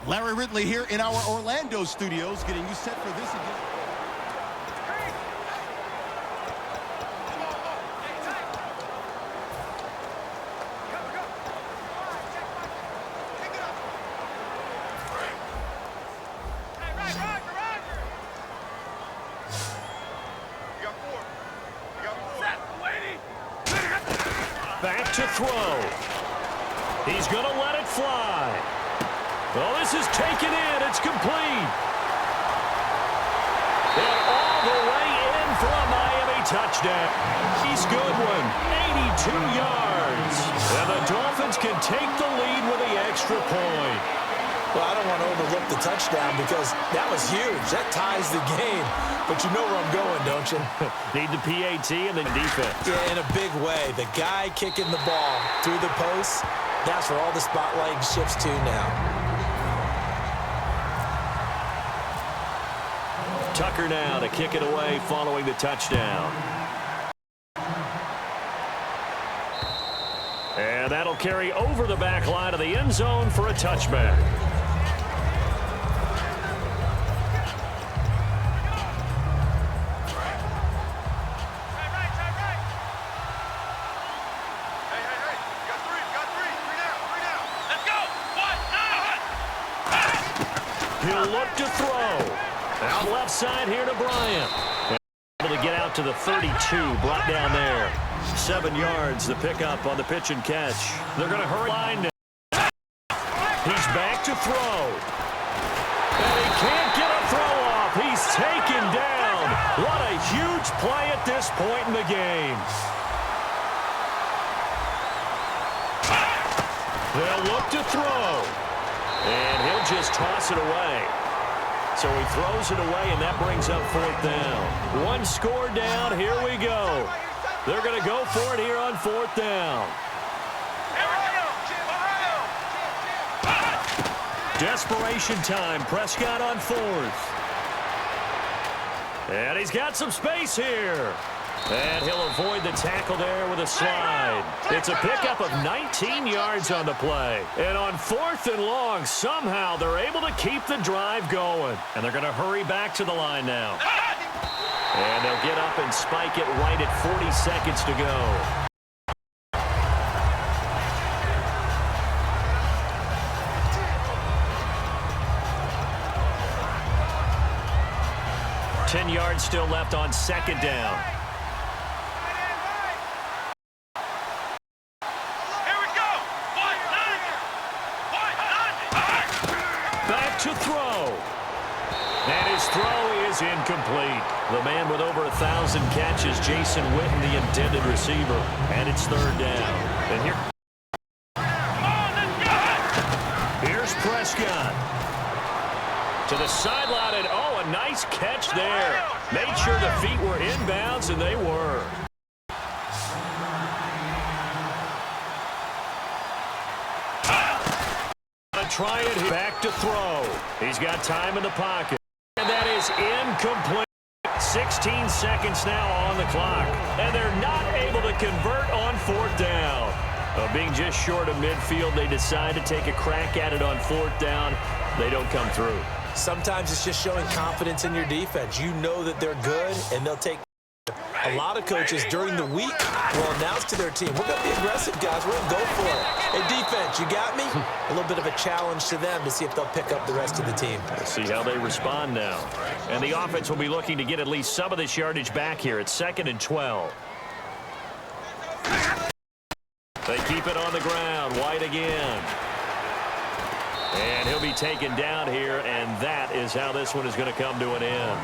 Larry Ridley here in our Orlando studios, getting you set for this again. Back to throw. He's going to let it fly. Well, this is taken in. It's complete. And all the way in for a Miami touchdown. He's good one. 82 yards. And the Dolphins can take the lead with the extra point. Well, I don't want to overlook the touchdown because that was huge. That ties the game. But you know where I'm going, don't you? Need the PAT and the defense. Yeah, in a big way. The guy kicking the ball through the post, that's where all the spotlight shifts to now. Tucker now to kick it away following the touchdown. And that'll carry over the back line of the end zone for a touchback. He'll look to throw. Out left side here to Bryant. Able to get out to the 32, brought down there. 7 yards, the pickup on the pitch and catch. They're going to hurry line now. He's back to throw. And he can't get a throw off. He's taken down. What a huge play at this point in the game. They'll look to throw. And he'll just toss it away. So he throws it away, and that brings up 4th down. One score down. Here we go. They're going to go for it here on 4th down. Desperation time. Prescott on 4th. And he's got some space here. And he'll avoid the tackle there with a slide. It's a pickup of 19 yards on the play. And on 4th and long, somehow they're able to keep the drive going. And they're going to hurry back to the line now. And they'll get up and spike it right at 40 seconds to go. Ten yards still left on 2nd down. To throw. And his throw is incomplete. The man with over 1,000 catches, Jason Witten, the intended receiver. And it's 3rd down. And here's Prescott. To the sideline, and oh, a nice catch there. Made sure the feet were inbounds, and they were. Try it back to throw. He's got time in the pocket. And that is incomplete. 16 seconds now on the clock. And they're not able to convert on 4th down. Being just short of midfield, they decide to take a crack at it on 4th down. They don't come through. Sometimes it's just showing confidence in your defense. You know that they're good, and they'll take. A lot of coaches during the week will announce to their team, we're going to be aggressive, guys. We're going to go for it. Hey, defense, you got me? A little bit of a challenge to them to see if they'll pick up the rest of the team. We'll see how they respond now. And the offense will be looking to get at least some of this yardage back here at 2nd and 12. They keep it on the ground. White again. And he'll be taken down here, and that is how this one is going to come to an end.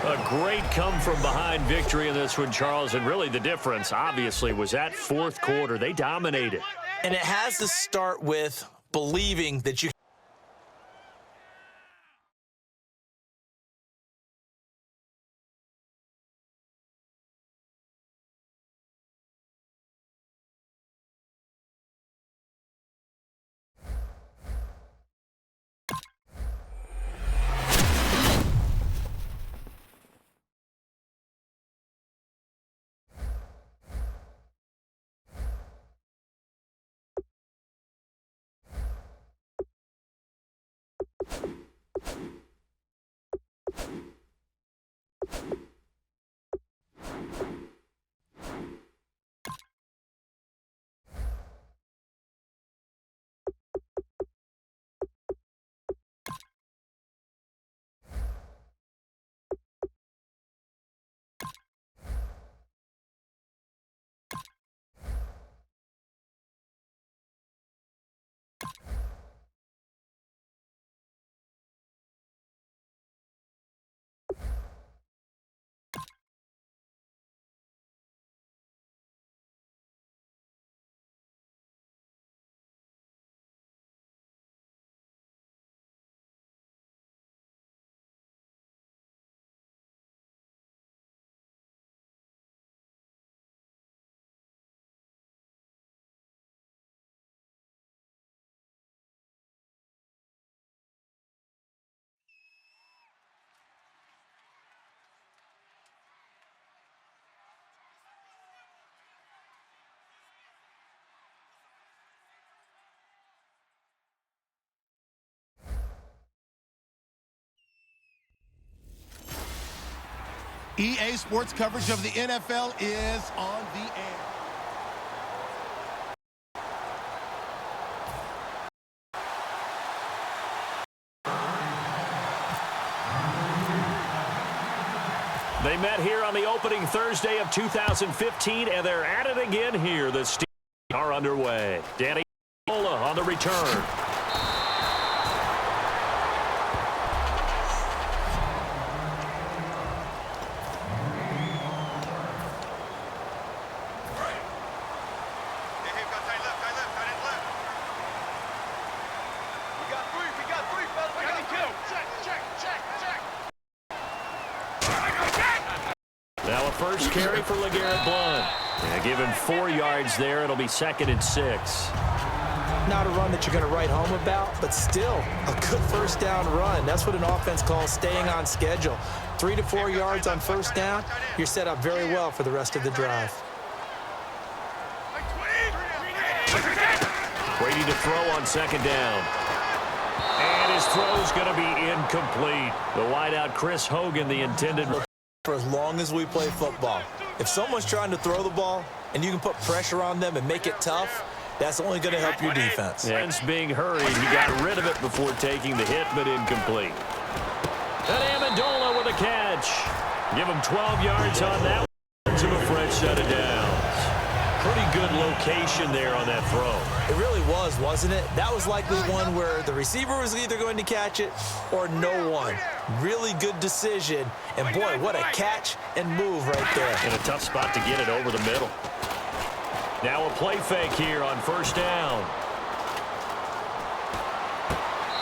A great come-from-behind victory in this one, Charles, and really the difference, obviously, was that 4th quarter. They dominated. And it has to start with believing that you EA Sports coverage of the NFL is on the air. They met here on the opening Thursday of 2015, and they're at it again here. The Steelers are underway. Danny on the return. Now a first carry for LeGarrette Blount. Yeah, give him 4 yards there. It'll be 2nd and 6. Not a run that you're going to write home about, but still a good first down run. That's what an offense calls staying on schedule. 3 to 4 yards on first down, you're set up very well for the rest of the drive. Brady to throw on 2nd down. And his throw's going to be incomplete. The wideout Chris Hogan, the intended. For as long as we play football, if someone's trying to throw the ball and you can put pressure on them and make it tough, that's only going to help your defense. Yeah, it's being hurried. He got rid of it before taking the hit, but incomplete. And Amendola with a catch. Give him 12 yards on that one to a fresh set of downs. Pretty good location there on that throw. It really was, wasn't it? That was likely one where the receiver was either going to catch it or no one. Really good decision. And, boy, what a catch and move right there. In a tough spot to get it over the middle. Now a play fake here on first down.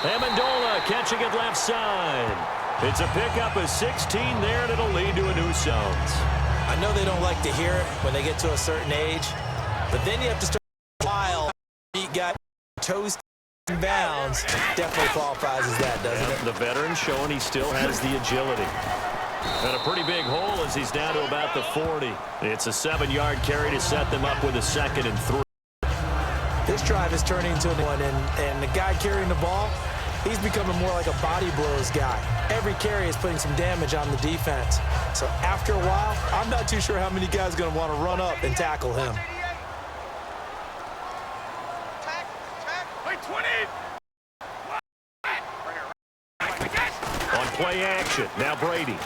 Amendola catching it left side. It's a pickup of 16 there, and it'll lead to a new zones. I know they don't like to hear it when they get to a certain age, but then you have to start wild. Feet got toes in bounds. Definitely qualifies as that, doesn't it? The veteran showing he still has the agility. And a pretty big hole as he's down to about the 40. It's a 7-yard carry to set them up with a 2nd and 3. This drive is turning into one, and the guy carrying the ball, he's becoming more like a body blows guy. Every carry is putting some damage on the defense. So after a while, I'm not too sure how many guys are going to want to run up and tackle him. On play action, now Brady.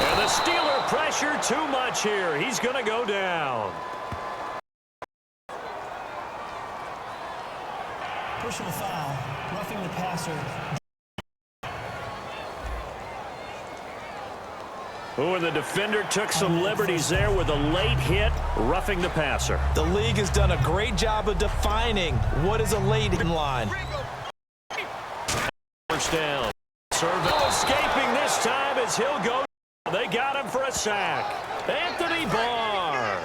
And the Steeler pressure too much here. He's going to go down. Personal foul, roughing the passer. Oh, and the defender took some liberties there with a late hit, roughing the passer. The league has done a great job of defining what is a late in line. First down. Servo escaping this time as he'll go. They got him for a sack. Anthony Barr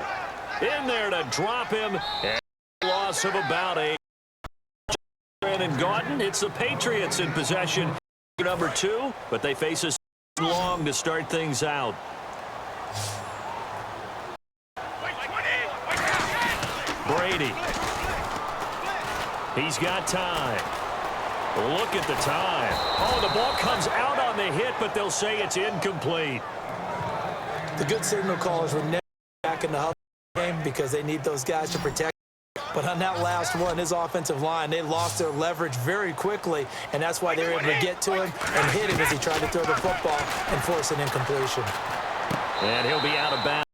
in there to drop him. And a loss of about 8. And Gordon, it's the Patriots in possession. Number 2, but they face us long to start things out. Brady. He's got time. Look at the time. Oh, the ball comes out on the hit, but they'll say it's incomplete. The good signal callers were never back in the huddle game because they need those guys to protect. But on that last one, his offensive line, they lost their leverage very quickly, and that's why they were able to get to him and hit him as he tried to throw the football and force an incompletion. And he'll be out of bounds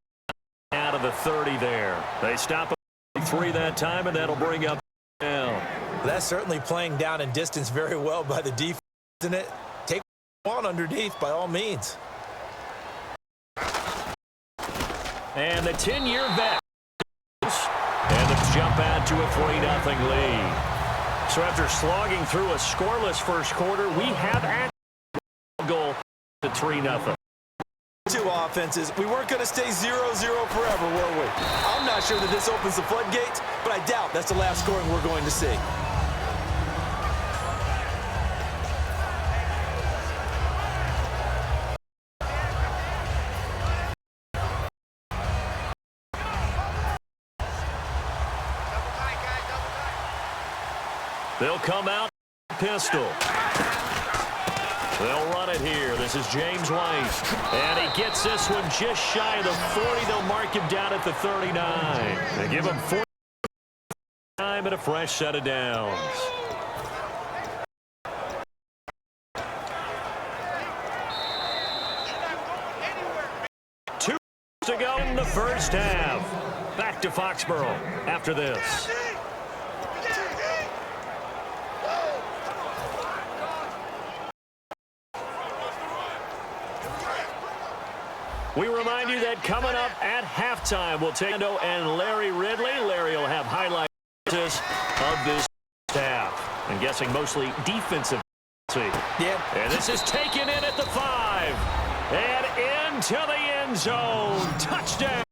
out of the 30 there. They stop at 3 that time, and that'll bring up down. That's certainly playing down in distance very well by the defense, isn't it? Take one underneath by all means. And the 10-year vet. And the jump out to a 3-0 lead. So after slogging through a scoreless first quarter, we have a goal to 3-0. Two offenses. We weren't going to stay 0-0 forever, were we? I'm not sure that this opens the floodgates, but I doubt that's the last scoring we're going to see. They'll come out pistol. They'll run it here. This is James White. And he gets this one just shy of the 40. They'll mark him down at the 39. They give him 40 time and a fresh set of downs. Two to go in the first half. Back to Foxborough after this. We remind you that coming up at halftime, we'll take Ando and Larry Ridley. Larry will have highlights of this half. I'm guessing mostly defensive. Yeah. And this is taken in at the 5. And into the end zone. Touchdown.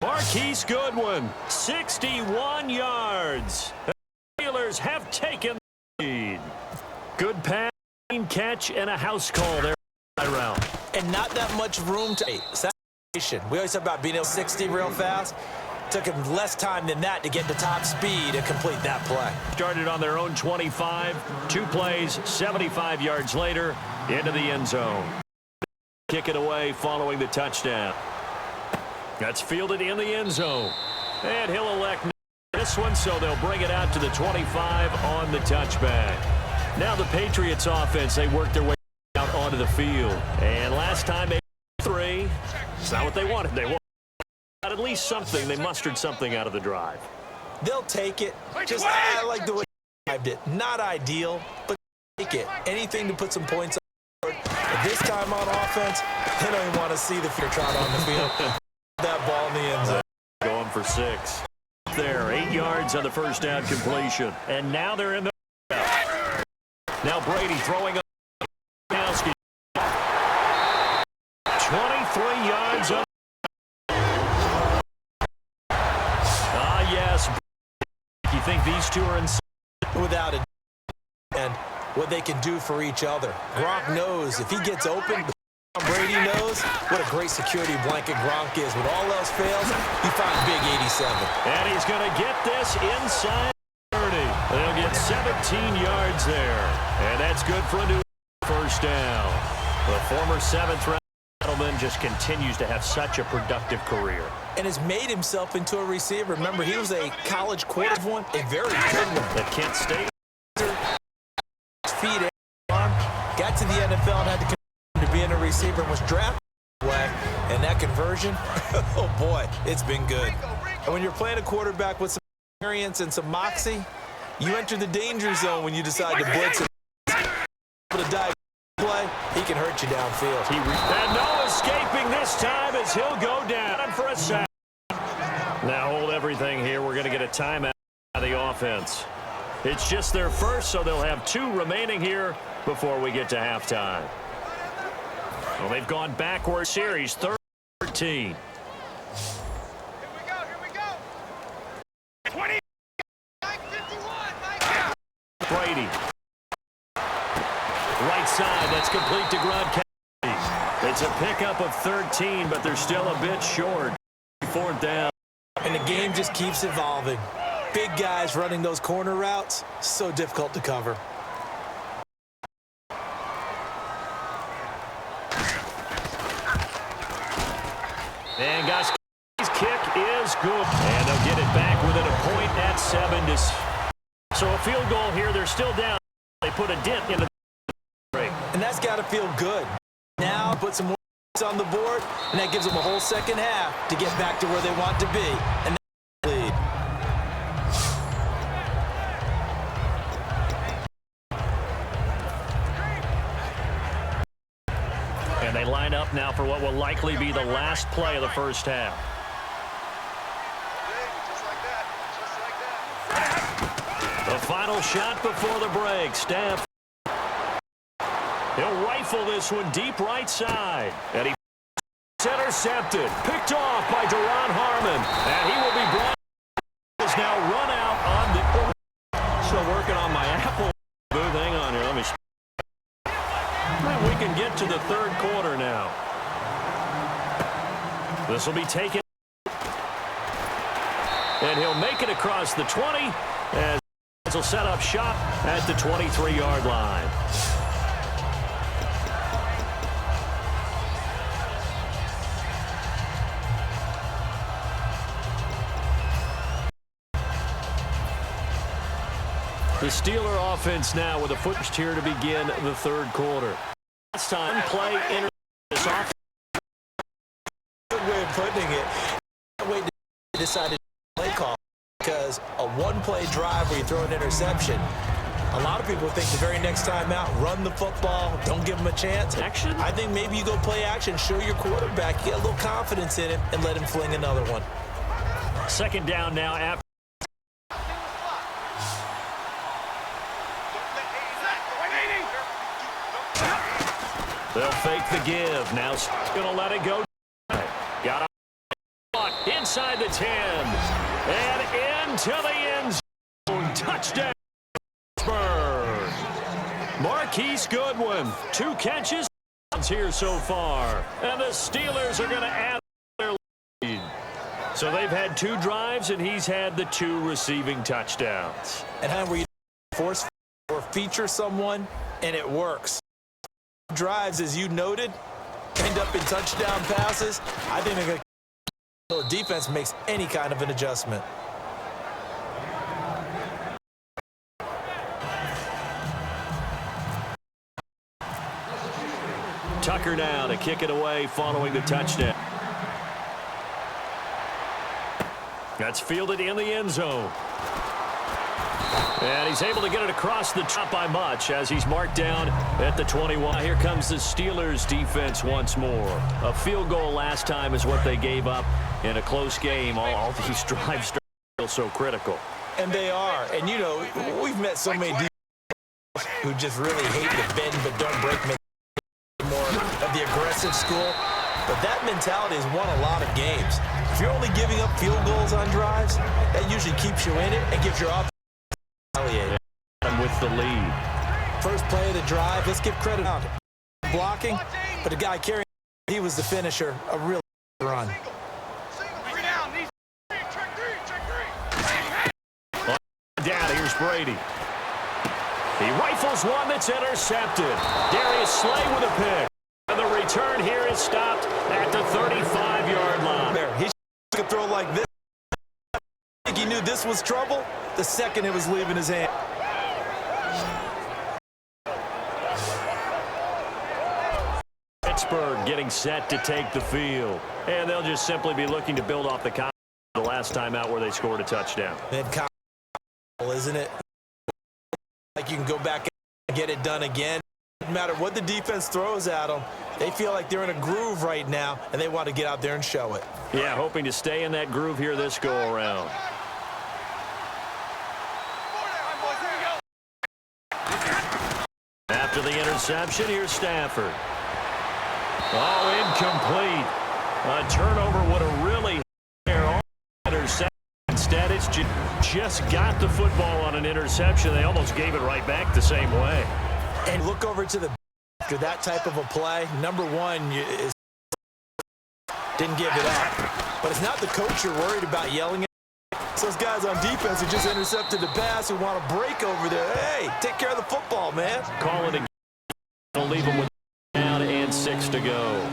Marquise Goodwin, 61 yards. The Steelers have taken the lead. Good pass, catch, and a house call there. Round. And not that much room to we always talk about being able to 60 real fast. Took him less time than that to get to top speed and complete that play. Started on their own 25. 2 plays, 75 yards later, into the end zone. Kick it away following the touchdown. That's fielded in the end zone. And he'll elect this one, so they'll bring it out to the 25 on the touchback. Now the Patriots offense, they work their way out onto the field. And last time they 3. It's not what they wanted. They wanted at least something. They mustered something out of the drive. They'll take it. Just I like the way they described it. Not ideal, but take it. Anything to put some points on. But this time on offense, they don't even want to see the fear trot on the field. That ball in the end zone. Going for 6. There, 8 yards on the first down completion. And now they're in the now Brady throwing up 23 yards up. Yes. You think these two are in? Without it. And what they can do for each other. Gronk knows if he gets open, Brady knows what a great security blanket Gronk is. When all else fails, you find big 87. And he's going to get this inside 30. They'll get 17 yards there. And that's good for a new first down. The former 7th-round gentleman just continues to have such a productive career. And has made himself into a receiver. Remember, he was a college quarterback one, a very good one. That Kent State. Feet, arm, got to the NFL and had to continue to be in a receiver and was drafted that way. And that conversion, oh boy, it's been good. And when you're playing a quarterback with some experience and some moxie, you enter the danger zone when you decide to blitz and to dive play. He can hurt you downfield. And no escaping this time as he'll go down for a sack. Now hold everything here. We're going to get a timeout out of the offense. It's just their first, so they'll have 2 remaining here before we get to halftime. Well, they've gone backward series, 13. Here we go. 20. 51. Brady. Right side, that's complete to Gronkowski. It's a pickup of 13, but they're still a bit short. 4th down. And the game just keeps evolving. Big guys running those corner routes, so difficult to cover. And Goski's kick is good. And they'll get it back within a point at 7. So a field goal here. They're still down. They put a dent in the break. And that's got to feel good. Now put some more on the board, and that gives them a whole second half to get back to where they want to be. And that's the lead. And they line up now for what will likely be the last play of the first half. The final shot before the break. Staff. He'll rifle this one deep right side. And he's intercepted. Picked off by Deron Harmon. And he will be brought. Is now run out on the. Still working on my Apple booth. Hang on here. Let me. We can get to the 3rd quarter now. This will be taken. And he'll make it across the 20 as he'll set up shop at the 23-yard line. The Steeler offense now with a foot here to begin the third quarter. Last time, play in this offense. Good way of putting it. That way they decided to play call because a one-play drive where you throw an interception, a lot of people think the very next time out, run the football, don't give him a chance. Action? I think maybe you go play action, show your quarterback, get a little confidence in him, and let him fling another one. Second down now after. They'll fake the give. Now going to let it go. Got a inside the 10. And into the end zone. Touchdown. Pittsburgh. Marquise Goodwin. 2 catches here so far. And the Steelers are going to add their lead. So they've had 2 drives, and he's had the 2 receiving touchdowns. And how where you force or feature someone, and it works. Drives, as you noted, end up in touchdown passes. I think they're going to the defense makes any kind of an adjustment. Tucker now to kick it away following the touchdown. That's fielded in the end zone. And he's able to get it across the top by much as he's marked down at the 21. Here comes the Steelers defense once more. A field goal last time is what they gave up in a close game. All these drives feel so critical. And they are. And, you know, we've met so many defenses who just really hate the bend but don't break more of the aggressive school. But that mentality has won a lot of games. If you're only giving up field goals on drives, that usually keeps you in it and gives your offense and with the lead. First play of the drive, let's give credit out. Blocking, but the guy carrying, he was the finisher, a real run. Down, here's Brady. He rifles one that's intercepted. Darius Slay with a pick. And the return here is stopped at the 35-yard line. There, he could throw like this. I think he knew this was trouble the second it was leaving his hand. Pittsburgh getting set to take the field. And they'll just simply be looking to build off the last time out where they scored a touchdown. Then, isn't it? Like you can go back and get it done again. No matter what the defense throws at them, they feel like they're in a groove right now, and they want to get out there and show it. Yeah, hoping to stay in that groove here this go-around. After the interception, here's Stafford. Oh, incomplete. A turnover would have really intercepted. Instead, it's just got the football on an interception. They almost gave it right back the same way. And look over to the after that type of a play. Number one is didn't give it up. But it's not the coach you're worried about yelling at. It's those guys on defense who just intercepted the pass who want to break over there. Hey, take care of the football, man. Call it again. They'll leave them with down and 6 to go.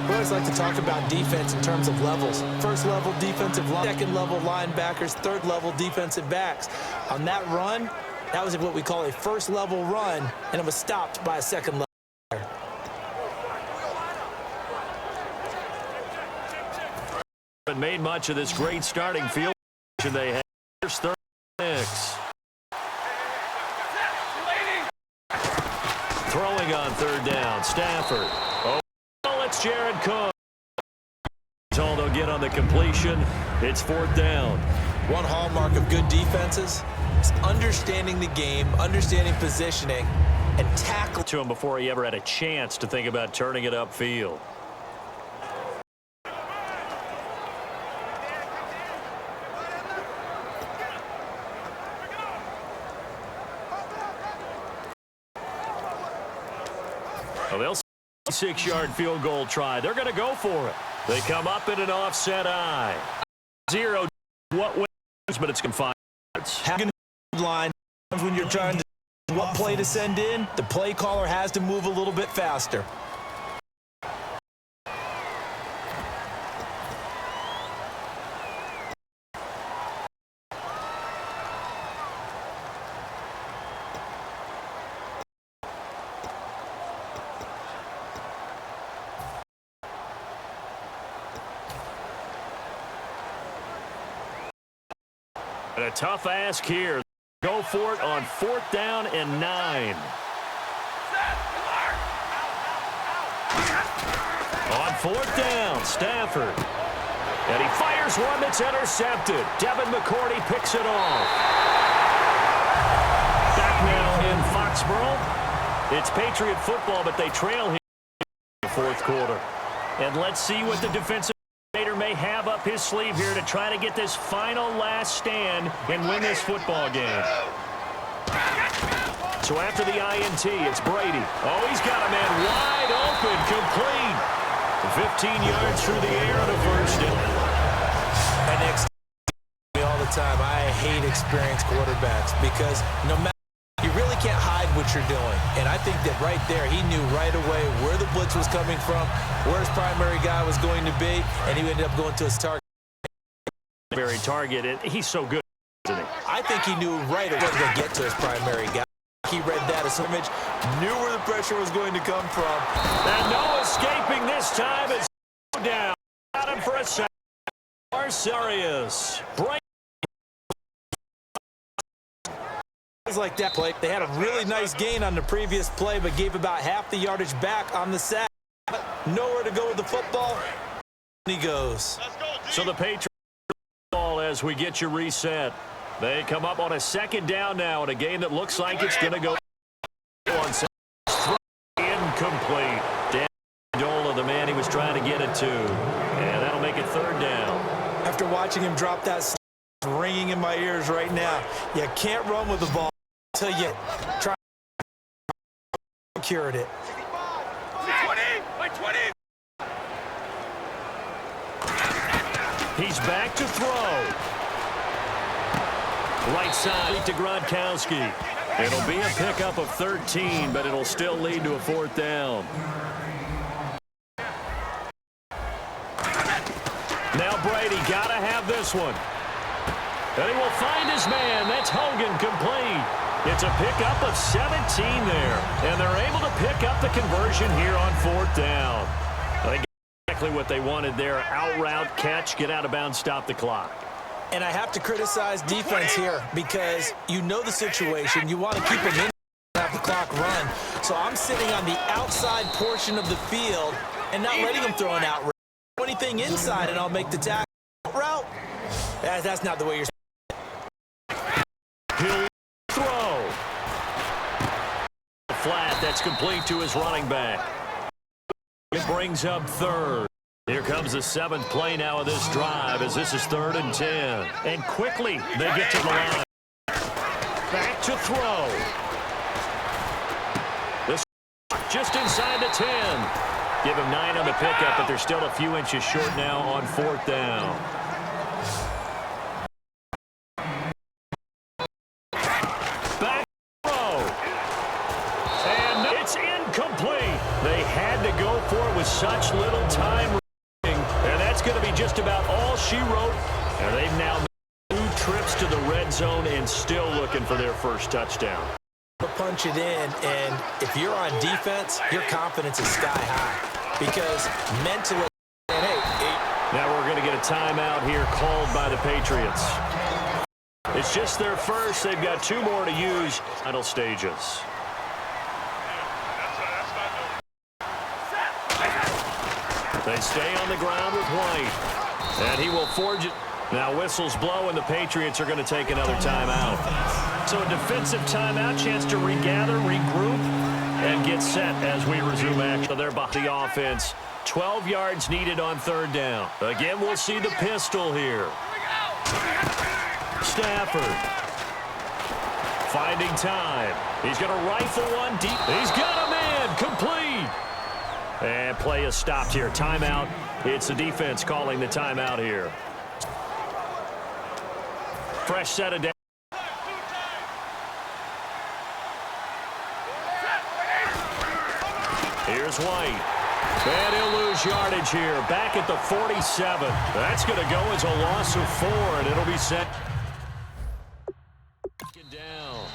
We always like to talk about defense in terms of levels. First level defensive line, second level linebackers, third level defensive backs. On that run, that was what we call a first level run, and it was stopped by a second level. And made much of this great starting field they had. Here's 36. Throwing on third down, Stafford. Oh, it's Jared Cook. That's all they'll get on the completion. It's 4th down. One hallmark of good defenses is understanding the game, understanding positioning, and tackle to him before he ever had a chance to think about turning it upfield. Well, they'll 6-yard field goal try. They're going to go for it. They come up in an offset eye. 0 what wins, but it's confined. Having a line when you're trying to what play to send in, the play caller has to move a little bit faster. And a tough ask here. Go for it on 4th down and 9. On 4th down, Stafford. And he fires one that's intercepted. Devin McCourty picks it off. Back now in Foxborough. It's Patriot football, but they trail here in the 4th quarter. And let's see what the defensive coordinator may have up his sleeve here to try to get this final last stand and win this football game. So after the INT, it's Brady. Oh, he's got a man wide open, complete. 15 yards through the air on a first down. And next, all the time, I hate experienced quarterbacks because no matter, you really can't hide what you're doing. And I think that right there, he knew right away where the blitz was coming from, where his primary guy was going to be, and he ended up going to his target. Very targeted. He's so good, isn't he? I think he knew right away to get to his primary guy. He read that as image, knew where the pressure was going to come from. And no escaping this time. It's down. Got him for a sack. Arcerius. Break. Like that play. They had a really nice gain on the previous play, but gave about half the yardage back on the sack. Nowhere to go with the football. And he goes. So the Patriots ball as we get you reset. They come up on a 2nd down now in a game that looks like it's going to go on. Incomplete. Dan Dola, the man he was trying to get it to. And that'll make it 3rd down. After watching him drop that, it's ringing in my ears right now. You can't run with the ball until you try to secure it. 20. He's back to throw. Right side to Gronkowski. It'll be a pickup of 13, but it'll still lead to a 4th down. Now Brady got to have this one. And he will find his man. That's Hogan, complete. It's a pickup of 17 there. And they're able to pick up the conversion here on 4th down. I think exactly what they wanted there. Out route, catch, get out of bounds, stop the clock. And I have to criticize defense here because you know the situation. You want to keep them in and have the clock run. So I'm sitting on the outside portion of the field and not letting them throw an out route. Anything inside and I'll make the tackle. Route? That's not the way you're He'll throw. Flat, that's complete to his running back. It brings up 3rd. Here comes the 7th play now of this drive as this is 3rd and 10. And quickly they get to the line. Back to throw. This just inside the 10. Give him 9 on the pickup, but they're still a few inches short now on 4th down. Back throw. And it's incomplete. They had to go for it with such little time. And that's going to be just about all she wrote. And they've now made 2 trips to the red zone and still looking for their first touchdown. punch it in, and if you're on defense, your confidence is sky high because mentally, and hey, now we're going to get a timeout here called by the Patriots. It's just their first. They've got 2 more to use. Final stages. They stay on the ground with White. And he will forge it. Now whistles blow, and the Patriots are going to take another timeout. So a defensive timeout, chance to regather, regroup, and get set as we resume action. They're behind the offense. 12 yards needed on 3rd down. Again, we'll see the pistol here. Stafford. Finding time. He's going to rifle one deep. He's got a man. Complete. And play is stopped here. Timeout. It's the defense calling the timeout here. Fresh set of down. Here's White. And he'll lose yardage here. Back at the 47. That's going to go as a loss of 4, and it'll be set. Down.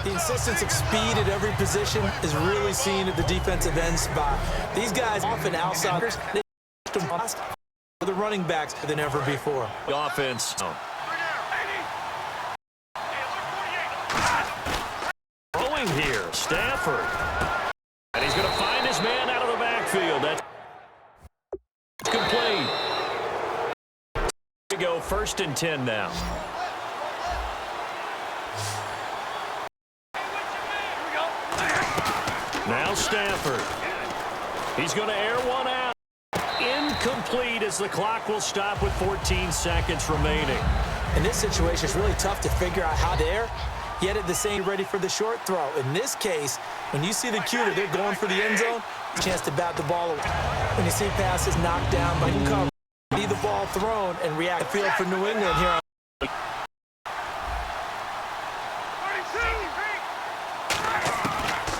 The insistence of speed at every position is really seen at the defensive end spot. These guys often outsiders. They the running backs than ever before. The offense. Stafford. And he's going to find his man out of the backfield. That's complete. Here we go, 1st and 10 now. Now Stafford. He's going to air one out. Incomplete as the clock will stop with 14 seconds remaining. In this situation, it's really tough to figure out how there. Yet at the same ready for the short throw. In this case, when you see the cue that they're going for the end zone, chance to bat the ball away. When you see passes knocked down by cover, see the ball thrown and react. Field for New England here.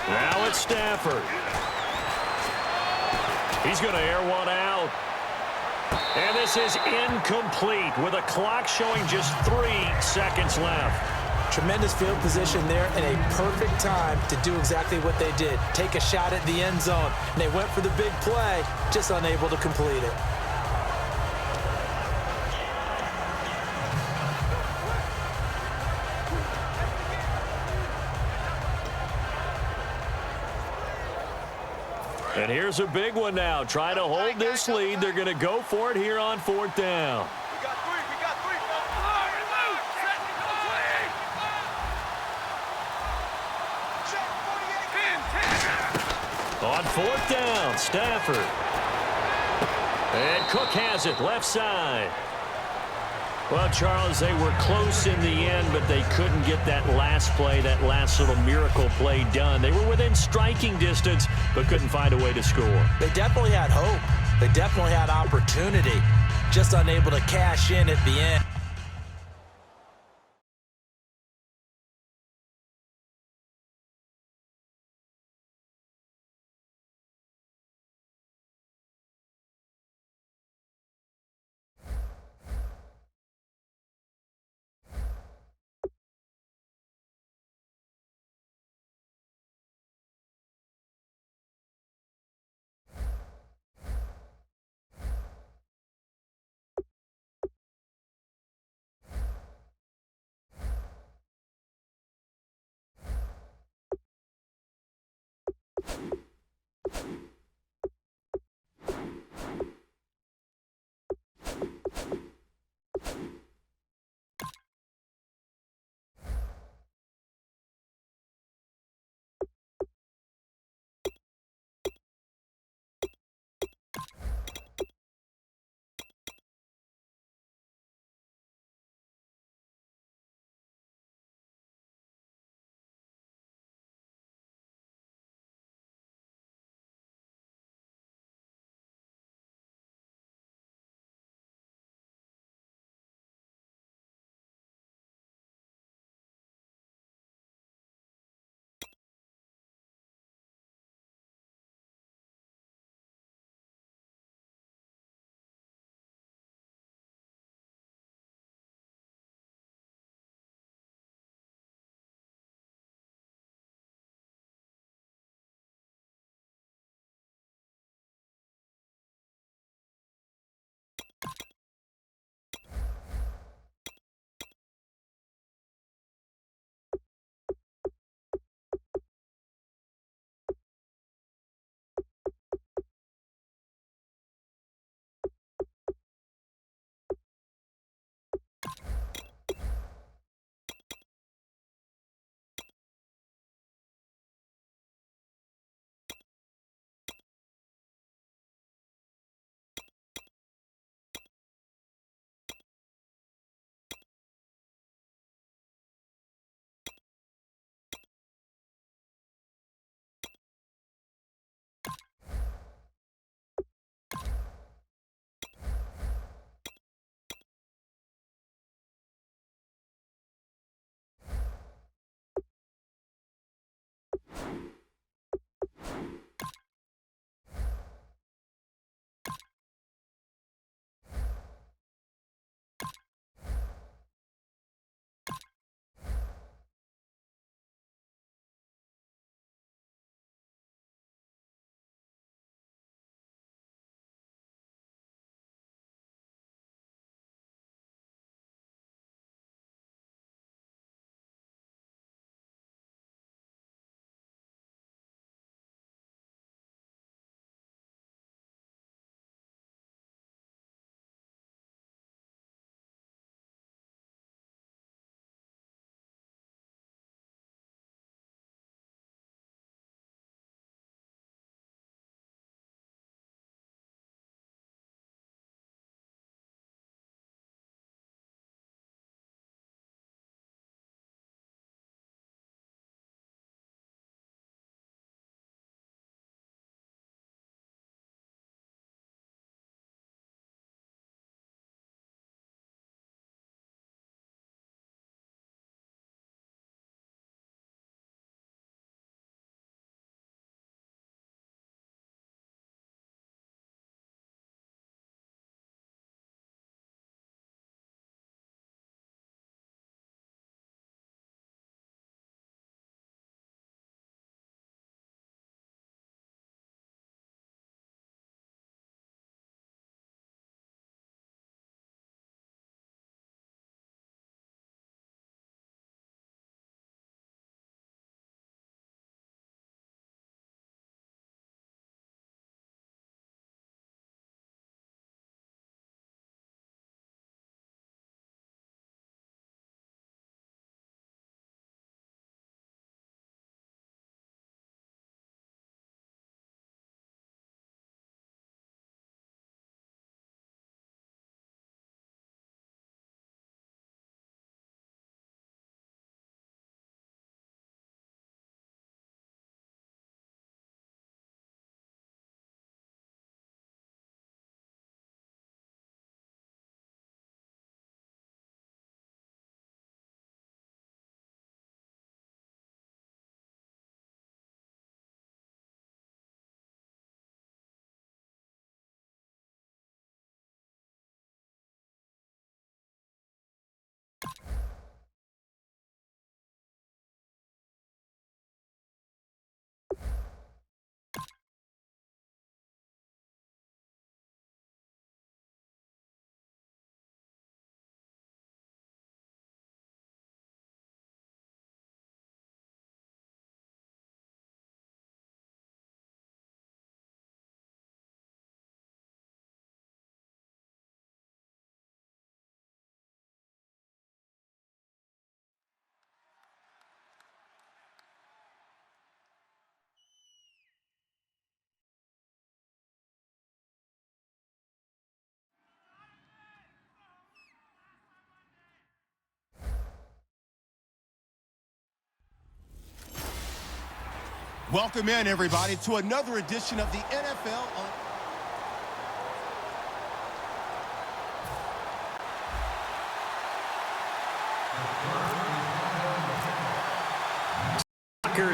Now it's Stafford. He's going to air one out. And this is incomplete with a clock showing just 3 seconds left. Tremendous field position there and a perfect time to do exactly what they did. Take a shot at the end zone. And they went for the big play, just unable to complete it. And here's a big one now. Trying to hold this lead. They're going to go for it here on 4th down. We got three. On 4th down, Stafford. And Cook has it, left side. Well, Charles, they were close in the end, but they couldn't get that last play, that last little miracle play done. They were within striking distance, but couldn't find a way to score. They definitely had hope. They definitely had opportunity, just unable to cash in at the end. Welcome in, everybody, to another edition of the NFL.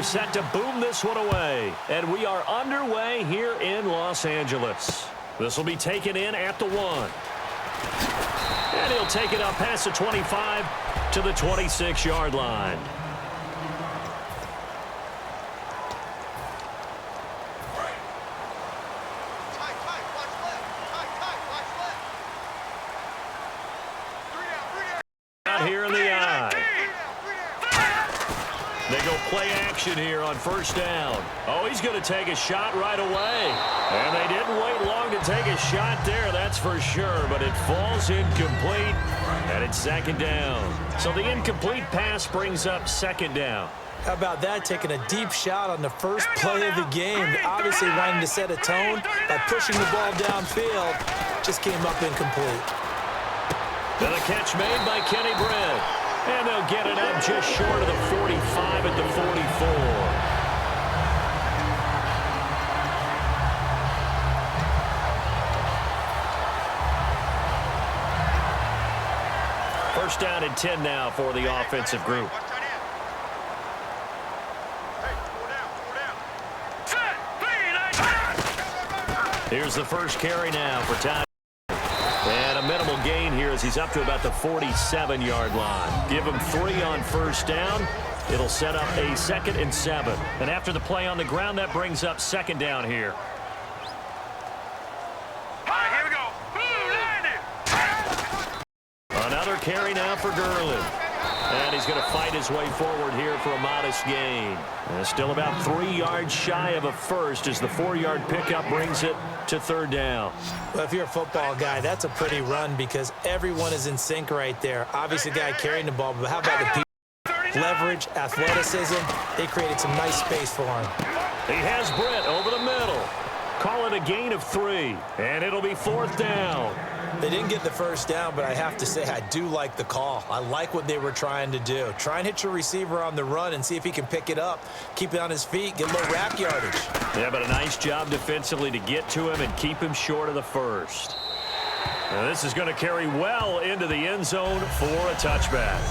Set to boom this one away, and we are underway here in Los Angeles. This will be taken in at the 1. And he'll take it up past the 25 to the 26-yard line. Out here in the eye. They go play action here on first down. Oh, he's going to take a shot right away. And they didn't wait long to take a shot there, that's for sure. But it falls incomplete, and it's second down. So the incomplete pass brings up second down. How about that, taking a deep shot on the first play of the game. Obviously wanting to set a tone by pushing the ball downfield. Just came up incomplete. And a catch made by Kenny Britt. And they'll get it up just short of the 45 at the 44. First down and 10 now for the offensive group. Here's the first carry now for Todd. And a minimal gain here as he's up to about the 47-yard line. Give him 3 on first down. It'll set up a 2nd and 7. And after the play on the ground, that brings up second down here. All right, here we go. Another carry now for Gurley. And he's going to fight his way forward here for a modest gain. And still about 3 yards shy of a first as the 4-yard pickup brings it to third down. Well, if you're a football guy, that's a pretty run because everyone is in sync right there. Obviously, the guy carrying the ball, but how about the people? Leverage, athleticism. They created some nice space for him. He has Britt over the middle. Call it a gain of 3, and it'll be 4th down. They didn't get the first down, but I have to say I do like the call. I like what they were trying to do. Try and hit your receiver on the run and see if he can pick it up, keep it on his feet, get a little rack yardage. Yeah, but a nice job defensively to get to him and keep him short of the first. Now this is going to carry well into the end zone for a touchback.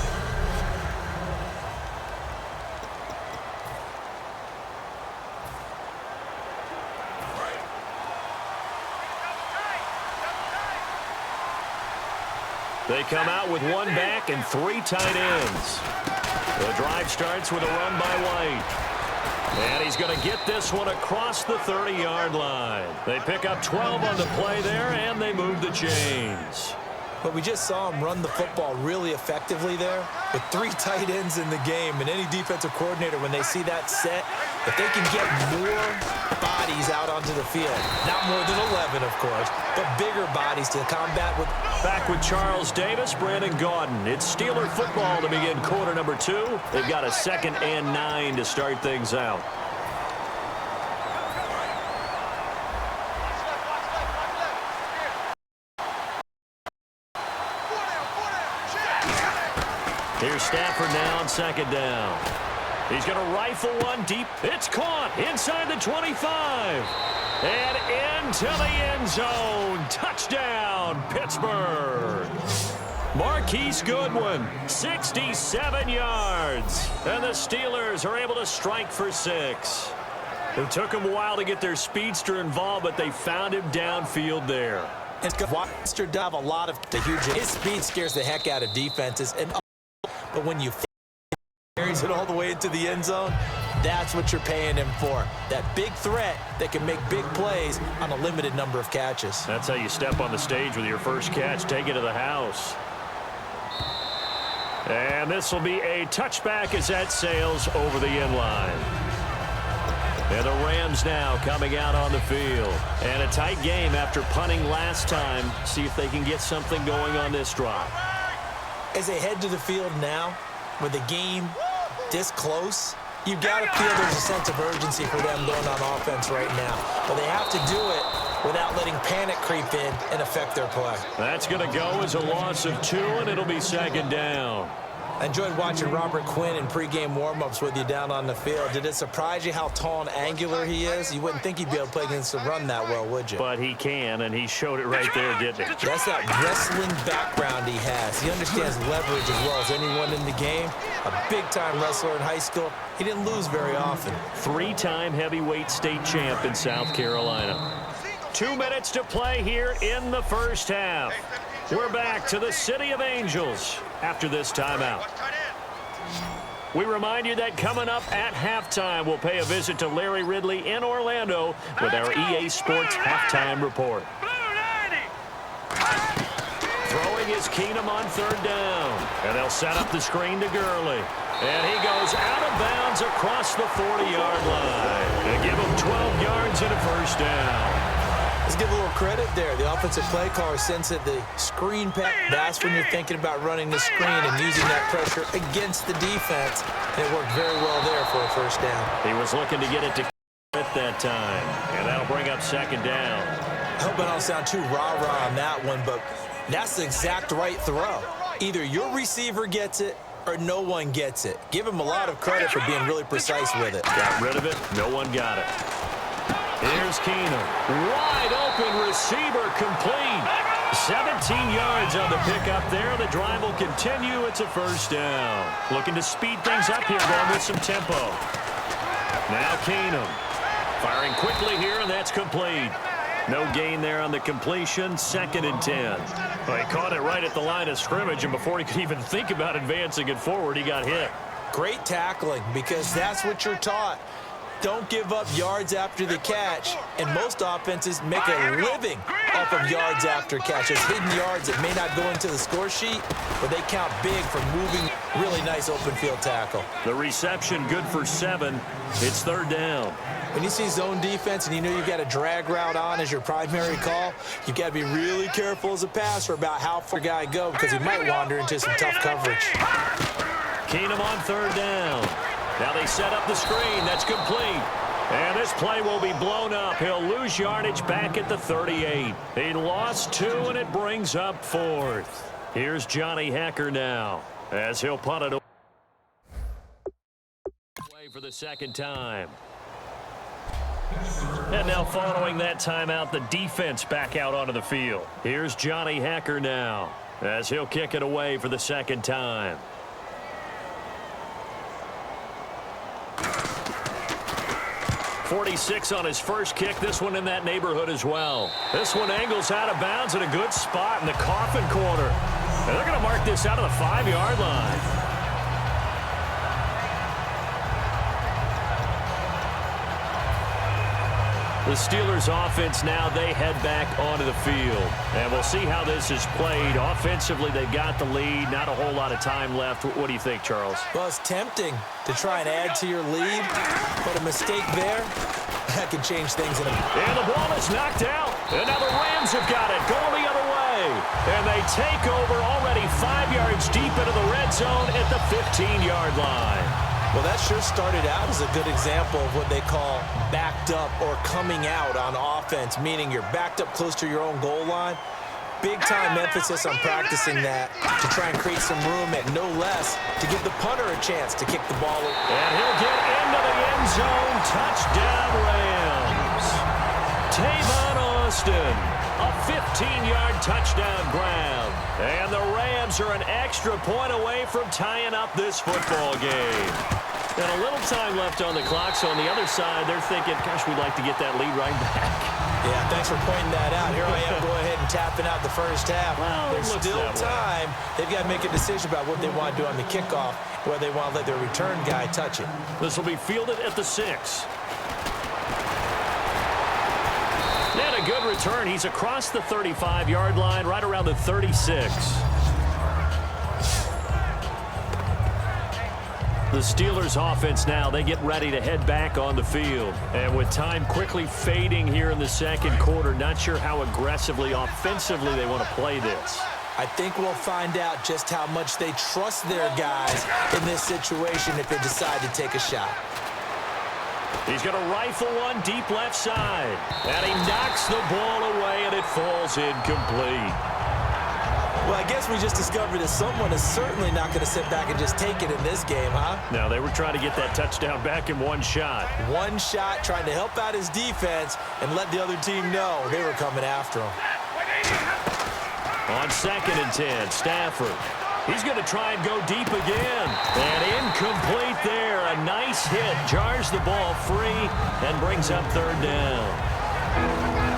They come out with 1 back and 3 tight ends. The drive starts with a run by White. And he's going to get this one across the 30-yard line. They pick up 12 on the play there, and they move the chains. But we just saw him run the football really effectively there with 3 tight ends in the game. And any defensive coordinator, when they see that set, if they can get more bodies out onto the field, not more than 11, of course, but bigger bodies to combat with. Back with Charles Davis, Brandon Gaudin. It's Steeler football to begin quarter number 2. They've got a 2nd and 9 to start things out. Here's Stafford now on 2nd down. He's going to rifle one deep. It's caught inside the 25. And into the end zone. Touchdown, Pittsburgh. Marquise Goodwin, 67 yards. And the Steelers are able to strike for 6. It took them a while to get their speedster involved, but they found him downfield there. And Watcher dive a lot of the huge. His speed scares the heck out of defenses. But when you carries it all the way into the end zone, that's what you're paying him for. That big threat that can make big plays on a limited number of catches. That's how you step on the stage with your first catch. Take it to the house. And this will be a touchback as that sails over the end line. And the Rams now coming out on the field. And a tight game after punting last time. See if they can get something going on this drive. As they head to the field now, with the game this close, you've got to feel there's a sense of urgency for them going on offense right now. But they have to do it without letting panic creep in and affect their play. That's going to go as a loss of 2, and it'll be 2nd down. I enjoyed watching Robert Quinn in pregame warm-ups with you down on the field. Did it surprise you how tall and angular he is? You wouldn't think he'd be able to play against the run that well, would you? But he can, and he showed it right there, didn't he? That's that wrestling background he has. He understands leverage as well as anyone in the game. A big-time wrestler in high school. He didn't lose very often. Three-time heavyweight state champ in South Carolina. 2 minutes to play here in the first half. We're back to the City of Angels after this timeout. We remind you that coming up at halftime, we'll pay a visit to Larry Ridley in Orlando with our EA Sports halftime report. Throwing is Keenum on third down. And they'll set up the screen to Gurley. And he goes out of bounds across the 40-yard line. They give him 12 yards and a first down. Let's give a little credit there. The offensive play caller sends it the screen pass. That's when you're thinking about running the screen and using that pressure against the defense. And it worked very well there for a first down. He was looking to get it to at that time. And that'll bring up second down. I hope I don't sound too rah-rah on that one, but that's the exact right throw. Either your receiver gets it or no one gets it. Give him a lot of credit for being really precise with it. Got rid of it. No one got it. Here's Keenum. Wide open receiver complete. 17 yards on the pickup there. The drive will continue. It's a first down. Looking to speed things up here, going with some tempo. Now Keenum. Firing quickly here, and that's complete. No gain there on the completion. 2nd and 10. Well, he caught it right at the line of scrimmage, and before he could even think about advancing it forward, he got hit. Great tackling, because that's what you're taught. Don't give up yards after the catch, and most offenses make a living off of yards after catches. Hidden yards that may not go into the score sheet, but they count big for moving. Really nice open field tackle. The reception good for 7. It's third down. When you see zone defense and you know you've got a drag route on as your primary call, you've got to be really careful as a passer about how far a guy go, because he might wander into some tough coverage. Keenum on third down. Now they set up the screen. That's complete. And this play will be blown up. He'll lose yardage back at the 38. He lost 2, and it brings up 4th. Here's Johnny Hecker now as he'll punt it away for the second time. And now following that timeout, the defense back out onto the field. Here's Johnny Hecker now as he'll kick it away for the second time. 46 on his first kick. This one in that neighborhood as well. This one angles out of bounds at a good spot in the coffin corner. And they're going to mark this out of the 5-yard line. The Steelers offense now, they head back onto the field. And we'll see how this is played. Offensively, they got the lead. Not a whole lot of time left. What do you think, Charles? Well, it's tempting to try and add to your lead, but a mistake there, that could change things in a minute. And the ball is knocked out. And now the Rams have got it, going the other way. And they take over already 5 yards deep into the red zone at the 15-yard line. Well, that sure started out as a good example of what they call backed up or coming out on offense, meaning you're backed up close to your own goal line. Big-time emphasis on practicing that to try and create some room at no less to give the punter a chance to kick the ball. And he'll get into the end zone. Touchdown, Rams. Tavon Austin, a 15-yard touchdown grab. And the Rams are an extra point away from tying up this football game. And a little time left on the clock, so on the other side, they're thinking, gosh, we'd like to get that lead right back. Yeah, thanks for pointing that out. Here I am, go ahead and tapping out the first half. Well, there's still time. They've got to make a decision about what they want to do on the kickoff, whether they want to let their return guy touch it. This will be fielded at the 6. And a good return. He's across the 35-yard line, right around the 36. The Steelers offense now, they get ready to head back on the field. And with time quickly fading here in the second quarter, not sure how aggressively, offensively they want to play this. I think we'll find out just how much they trust their guys in this situation if they decide to take a shot. He's going to rifle one deep left side. And he knocks the ball away, and it falls incomplete. Well, I guess we just discovered that someone is certainly not going to sit back and just take it in this game, huh? No, they were trying to get that touchdown back in one shot. One shot, trying to help out his defense and let the other team know they were coming after him. On 2nd and 10, Stafford. He's going to try and go deep again. And incomplete there. A nice hit. Jars the ball free and brings up 3rd down.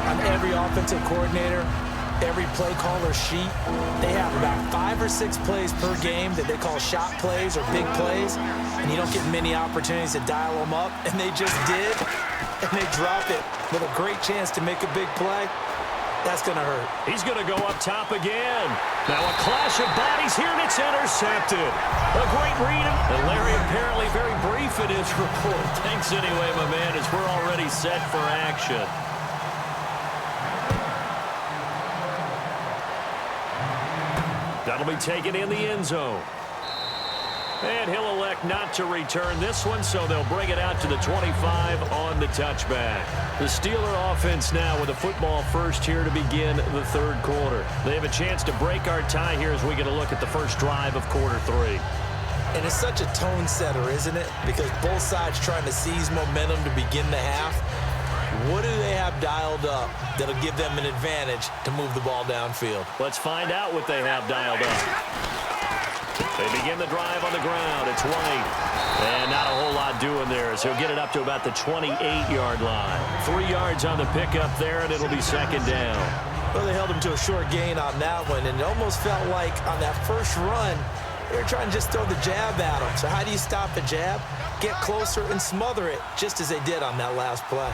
On every offensive coordinator, every play caller sheet, they have about 5 or 6 plays per game that they call shot plays or big plays. And you don't get many opportunities to dial them up. And they just did. And they drop it with a great chance to make a big play. That's going to hurt. He's going to go up top again. Now a clash of bodies here, and it's intercepted. A great read. And Larry apparently very brief in his report. Thanks anyway, my man, as we're already set for action. That'll be taken in the end zone. And he'll elect not to return this one, so they'll bring it out to the 25 on the touchback. The Steeler offense now with a football first here to begin the 3rd quarter. They have a chance to break our tie here as we get a look at the first drive of quarter 3. And it's such a tone setter, isn't it? Because both sides trying to seize momentum to begin the half. What do they have dialed up that'll give them an advantage to move the ball downfield? Let's find out what they have dialed up. They begin the drive on the ground. It's White. And not a whole lot doing there, so he'll get it up to about the 28-yard line. 3 yards on the pickup there, and it'll be 2nd down. Well, they held him to a short gain on that one, and it almost felt like on that first run, they were trying to just throw the jab at him. So how do you stop a jab? Get closer and smother it, just as they did on that last play.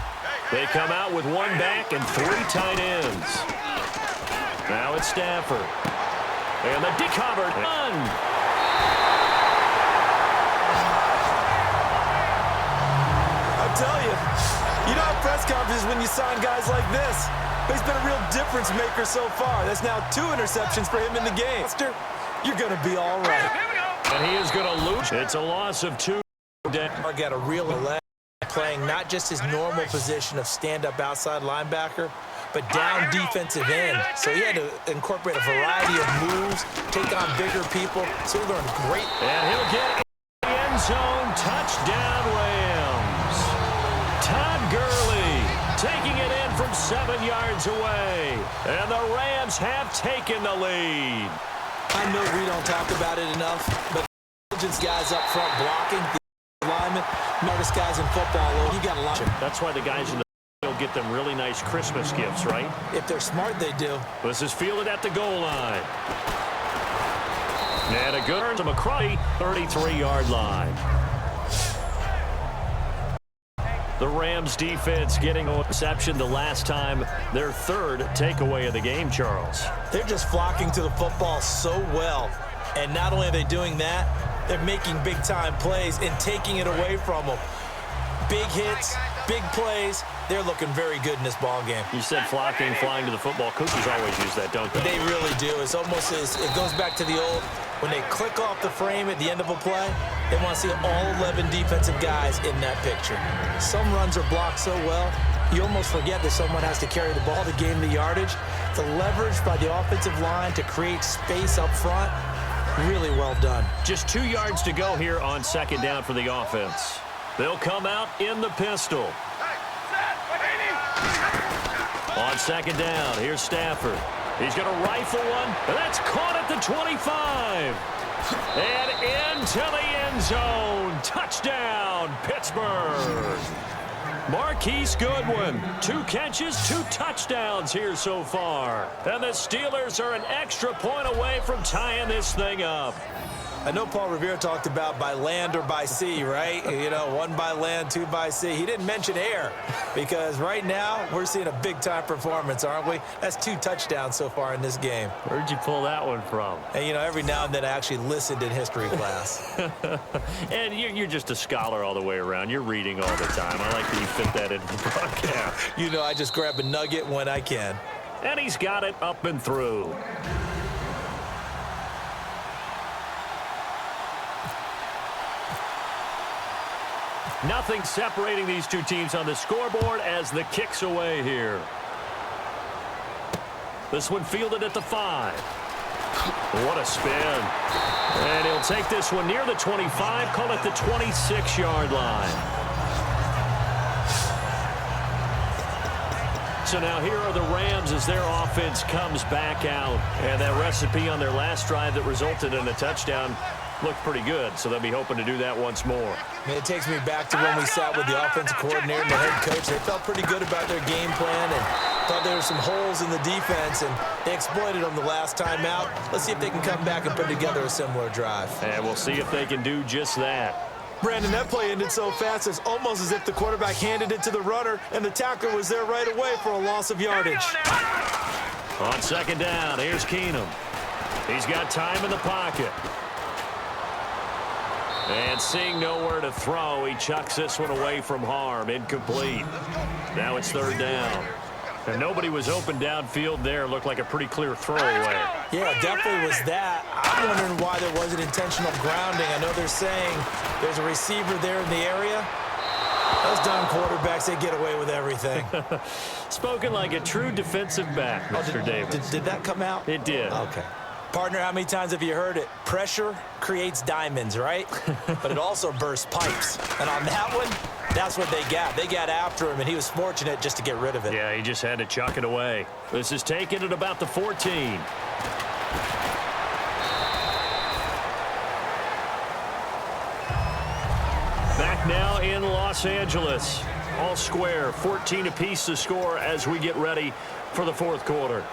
They come out with 1 back and 3 tight ends. Now it's Stafford. And the decovered run. Tell you know at press conferences when you sign guys like this. But he's been a real difference maker so far. That's now 2 interceptions for him in the game. You're going to be all right. And he is going to lose. It's a loss of 2. Got a real leg playing not just his normal position of stand-up outside linebacker, but down defensive end. So he had to incorporate a variety of moves, take on bigger people. So he learned great. And he'll get the end zone. Touchdown, Rams. Todd Gurley taking it in from 7 yards away. And the Rams have taken the lead. I know we don't talk about it enough, but intelligence guys up front blocking, the linemen, smartest guys in football, you got a lot. That's why the guys in the field get them really nice Christmas gifts, right? If they're smart, they do. This is fielded at the goal line. And a good turn to McCarthy, 33-yard line. The Rams defense getting a reception the last time, their 3rd takeaway of the game, Charles. They're just flocking to the football so well. And not only are they doing that, they're making big-time plays and taking it away from them. Big hits, big plays. They're looking very good in this ball game. You said flocking, flying to the football. Coaches always use that, don't they? They really do. It's almost as it goes back to the old, when they click off the frame at the end of a play, they want to see all 11 defensive guys in that picture. Some runs are blocked so well, you almost forget that someone has to carry the ball to gain the yardage. The leverage by the offensive line to create space up front, really well done. Just 2 yards to go here on 2nd down for the offense. They'll come out in the pistol. On 2nd down, here's Stafford. He's going to rifle one, and that's caught at the 25. And into the end zone. Touchdown, Pittsburgh. Marquise Goodwin, 2 catches, 2 touchdowns here so far. And the Steelers are an extra point away from tying this thing up. I know Paul Revere talked about by land or by sea, right? You know, 1 by land, 2 by sea. He didn't mention air because right now we're seeing a big-time performance, aren't we? That's 2 touchdowns so far in this game. Where'd you pull that one from? And, you know, every now and then I actually listened in history class. And you're just a scholar all the way around. You're reading all the time. I like that you fit that into the broadcast. You know, I just grab a nugget when I can. And he's got it up and through. Nothing separating these 2 teams on the scoreboard as the kick's away here. This one fielded at the 5. What a spin. And he'll take this one near the 25, call it the 26-yard line. So now here are the Rams as their offense comes back out. And that recipe on their last drive that resulted in a touchdown looked pretty good. So they'll be hoping to do that once more. Man, it takes me back to when we sat with the offensive coordinator and the head coach. They felt pretty good about their game plan and thought there were some holes in the defense, and they exploited them the last time out. Let's see if they can come back and put together a similar drive. And we'll see if they can do just that. Brandon, that play ended so fast, it's almost as if the quarterback handed it to the runner, and the tackler was there right away for a loss of yardage. On second down, here's Keenum. He's got time in the pocket. And seeing nowhere to throw, he chucks this one away from harm. Incomplete. Now it's third down. And nobody was open downfield there. Looked like a pretty clear throwaway. Yeah, definitely was that. I'm wondering why there wasn't intentional grounding. I know they're saying there's a receiver there in the area. Those dumb quarterbacks, they get away with everything. Spoken like a true defensive back, Mr. Davis. Did that come out? It did. Okay. Partner, how many times have you heard it? Pressure creates diamonds, right? But it also bursts pipes. And on that one, that's what they got. They got after him, and he was fortunate just to get rid of it. Yeah, he just had to chuck it away. This is taken at about the 14. Back now in Los Angeles. All square, 14 apiece to score as we get ready for the fourth quarter.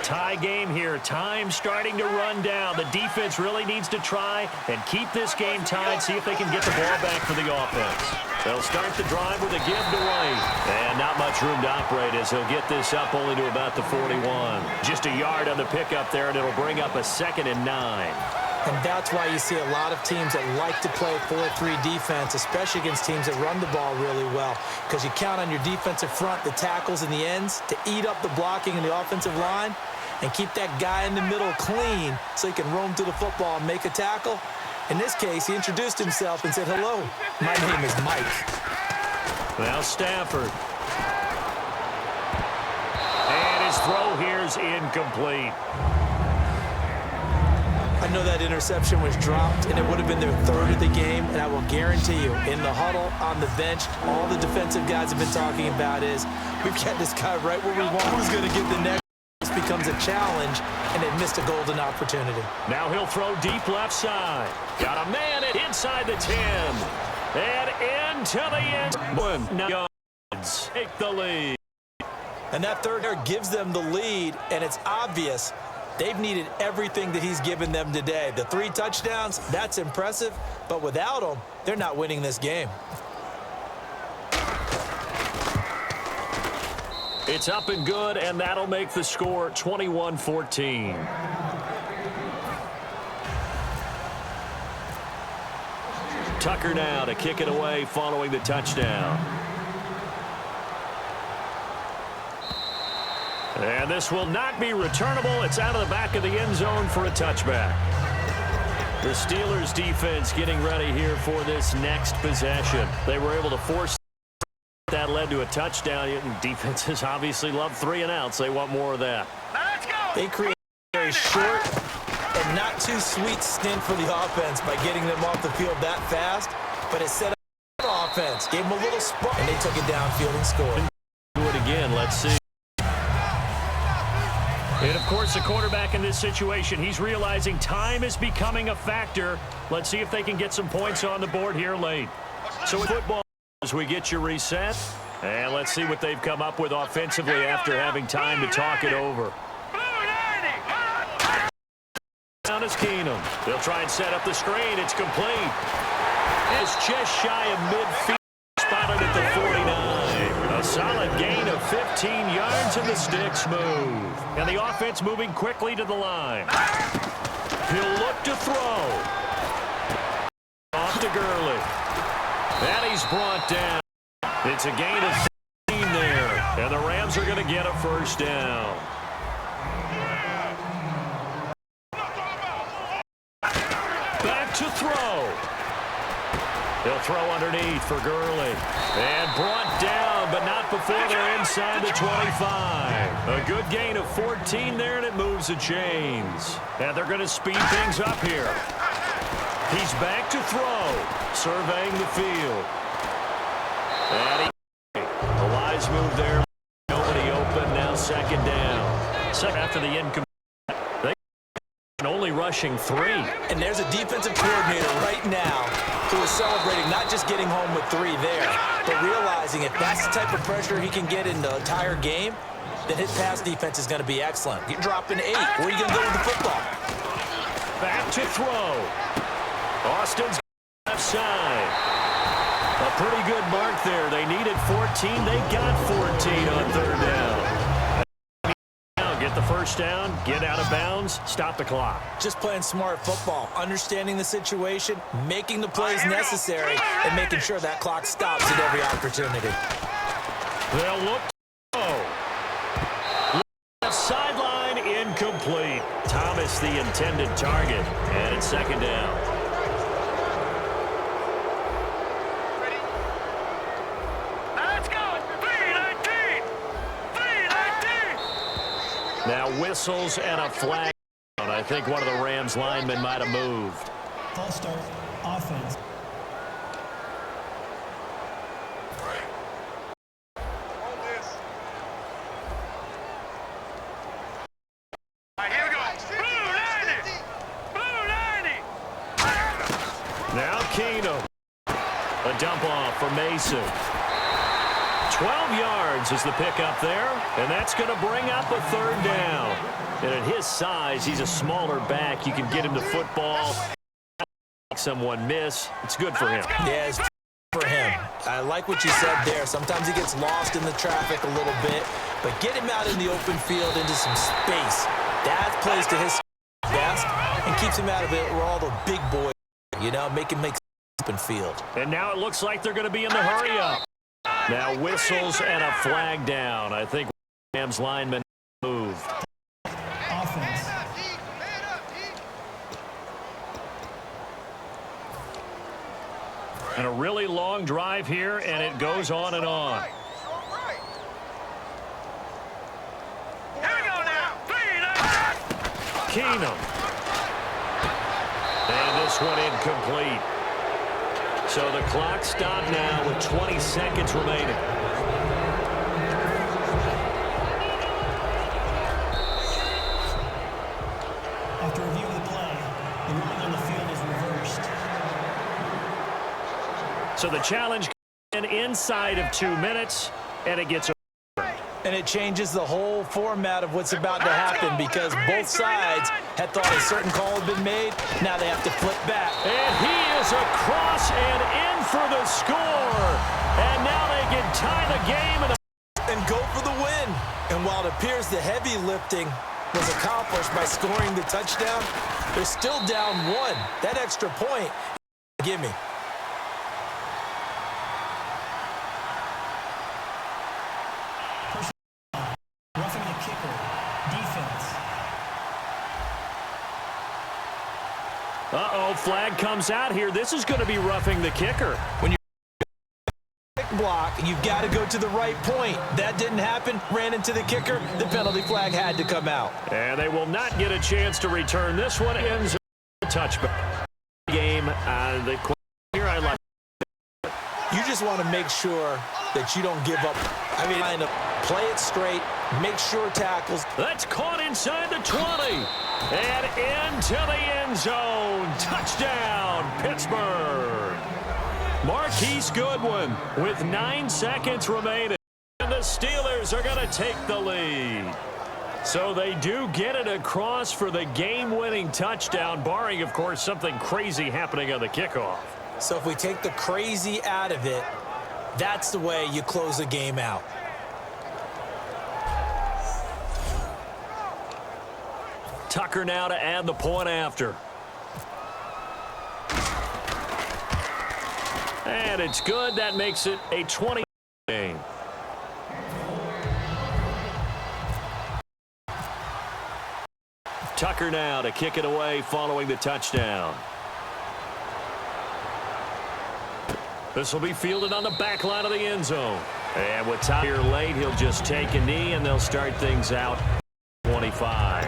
Tie game here. Time starting to run down. The defense really needs to try and keep this game tied, see if they can get the ball back for the offense. They'll start the drive with a give to White. And not much room to operate as he'll get this up only to about the 41. Just a yard on the pickup there, and it'll bring up a 2nd and 9. And that's why you see a lot of teams that like to play 4-3 defense, especially against teams that run the ball really well, because you count on your defensive front, the tackles and the ends, to eat up the blocking in the offensive line and keep that guy in the middle clean so he can roam to the football and make a tackle. In this case, he introduced himself and said, "Hello, my name is Mike." Now Stafford. And his throw here is incomplete. I know that interception was dropped, and it would have been their third of the game, and I will guarantee you, in the huddle, on the bench, all the defensive guys have been talking about is, we've got this guy right where we want. Who's going to get the next? This becomes a challenge, and they missed a golden opportunity. Now he'll throw deep left side. Got a man inside the 10. And into the end. Yards. Take the lead. And that third year gives them the lead, and it's obvious they've needed everything that he's given them today. The 3 touchdowns, that's impressive, but without him, they're not winning this game. It's up and good, and that'll make the score 21-14. Tucker now to kick it away following the touchdown. And this will not be returnable. It's out of the back of the end zone for a touchback. The Steelers defense getting ready here for this next possession. They were able to force that, led to a touchdown. Defenses obviously love 3 and outs. They want more of that. Let's go. They create a very short and not too sweet stint for the offense by getting them off the field that fast, but it set up the offense, gave them a little spark, and they took it downfield and scored. Do it again. Let's see. And, of course, the quarterback in this situation, he's realizing time is becoming a factor. Let's see if they can get some points on the board here late. So with football, as we get you reset, and let's see what they've come up with offensively after having time to talk it over. Down is Keenum. They'll try and set up the screen. It's complete. It's just shy of midfield, spotted at the 49. A solid gain of 15 yards, and the sticks move. And the offense moving quickly to the line. He'll look to throw. Off to Gurley. And he's brought down. It's a gain of 15 there. And the Rams are going to get a first down. Back to throw. He'll throw underneath for Gurley. And brought down, but not before they're inside the 25. A good gain of 14 there, and it moves the chains. And they're going to speed things up here. He's back to throw, surveying the field. And a wise move there. Nobody open, now second down. Second after the incomplete. Only rushing 3. And there's a defensive coordinator right now who is celebrating not just getting home with 3 there, but realizing if that's the type of pressure he can get in the entire game, then his pass defense is going to be excellent. You're dropping 8. Where are you going to go with the football? Back to throw. Austin's left side. A pretty good mark there. They needed 14. They got 14 on third down. Get the first down, get out of bounds, stop the clock. Just playing smart football, understanding the situation, making the plays necessary, and making sure that clock stops at every opportunity. They'll look to left sideline, incomplete. Thomas the intended target, and it's second down. Now whistles and a flag. I think one of the Rams linemen might have moved. False start, offense. Here we go. Blue 90. Blue 90. Now Keenum. A dump off for Mason. 12 yards is the pickup there, and that's going to bring up a third down. And at his size, he's a smaller back. You can get him the football, make someone miss. It's good for him. Yeah, it's for him. I like what you said there. Sometimes he gets lost in the traffic a little bit, but get him out in the open field into some space. That plays to his best and keeps him out of it where all the big boys, make him make open field. And now it looks like they're going to be in the hurry-up. Now whistles and a flag down. I think Rams lineman moved. Offense. And a really long drive here, and it goes on and on. Here we go now. Keenum. And this one incomplete. So the clock stopped now with 20 seconds remaining. After review of the play, the ruling on the field is reversed. So the challenge inside of 2 minutes, and it gets over. And it changes the whole format of what's about to happen because both sides had thought a certain call had been made. Now they have to flip back. And he is across and in for the score. And now they can tie the game and go for the win. And while it appears the heavy lifting was accomplished by scoring the touchdown, they're still down 1. That extra point, give me. Roughing the kicker. Defense. Uh-oh, flag comes out here. This is going to be roughing the kicker. When you block, you've got to go to the right point. That didn't happen. Ran into the kicker. The penalty flag had to come out. And they will not get a chance to return. This one ends a touchback. Game. The here I like. You just want to make sure that you don't give up. I mean, kind of play it straight, make sure tackles. That's caught inside the 20. And into the end zone. Touchdown, Pittsburgh. Marquise Goodwin with 9 seconds remaining. And the Steelers are going to take the lead. So they do get it across for the game-winning touchdown, barring, of course, something crazy happening on the kickoff. So if we take the crazy out of it, that's the way you close the game out. Tucker now to add the point after. And it's good. That makes it a 20 game. Tucker now to kick it away following the touchdown. This will be fielded on the back line of the end zone. And with time here late, he'll just take a knee, and they'll start things out 25.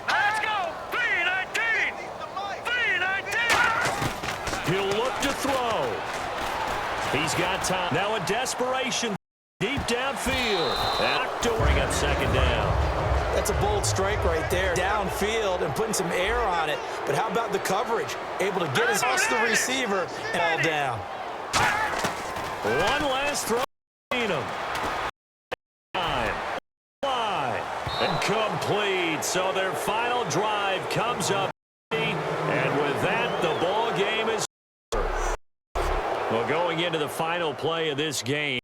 Let's go. 3-19. 3-19. He'll look to throw. He's got time. Now a desperation deep downfield. And to bring up second down. That's a bold strike right there. Downfield and putting some air on it. But how about the coverage? Able to get his house to the receiver and all down. One last throw. Him. Time. Fly. And complete. So their final drive comes up. And with that, the ball game is over. Well, going into the final play of this game,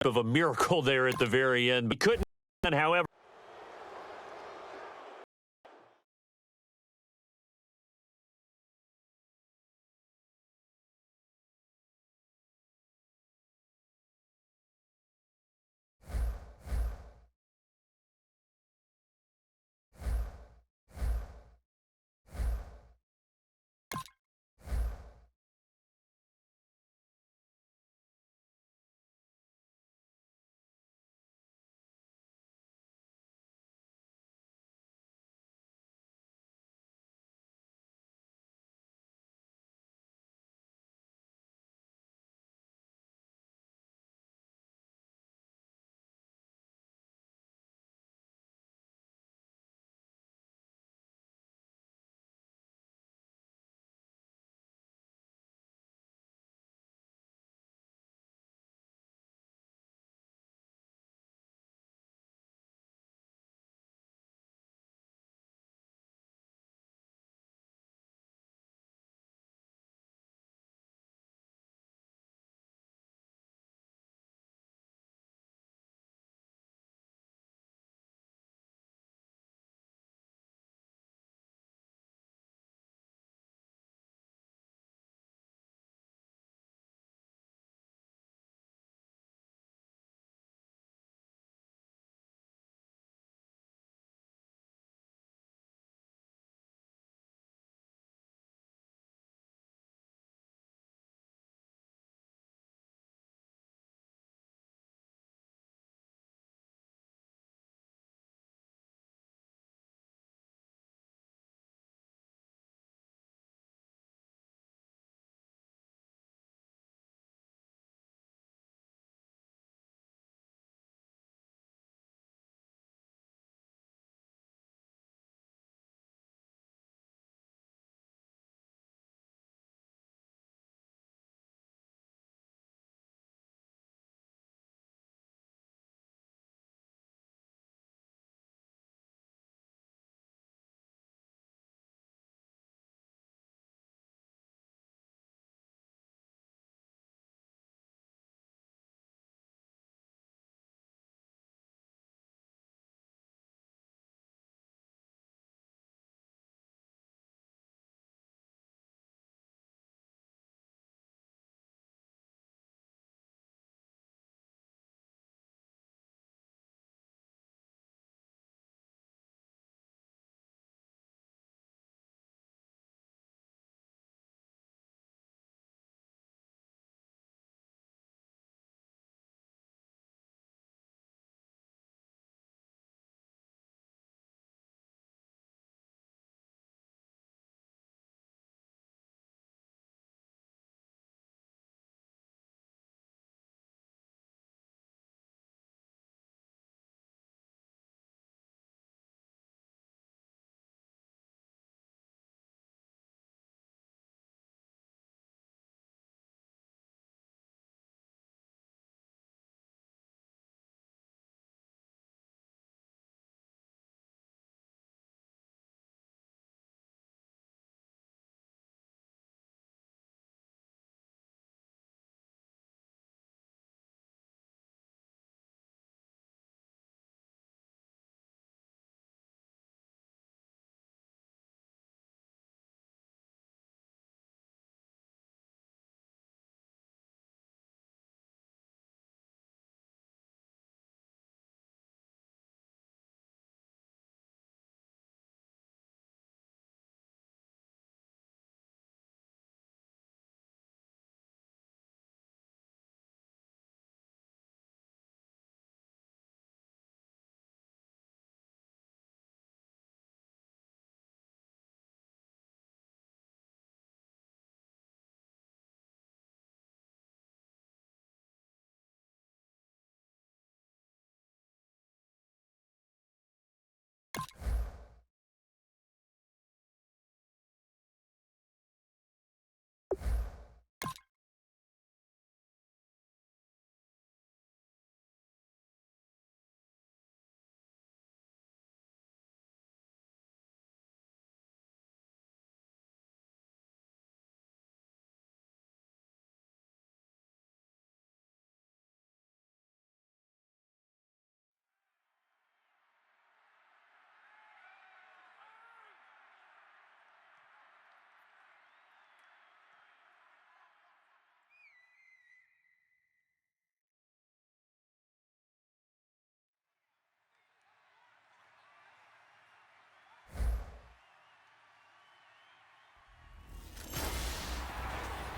of a miracle there at the very end. He couldn't, however.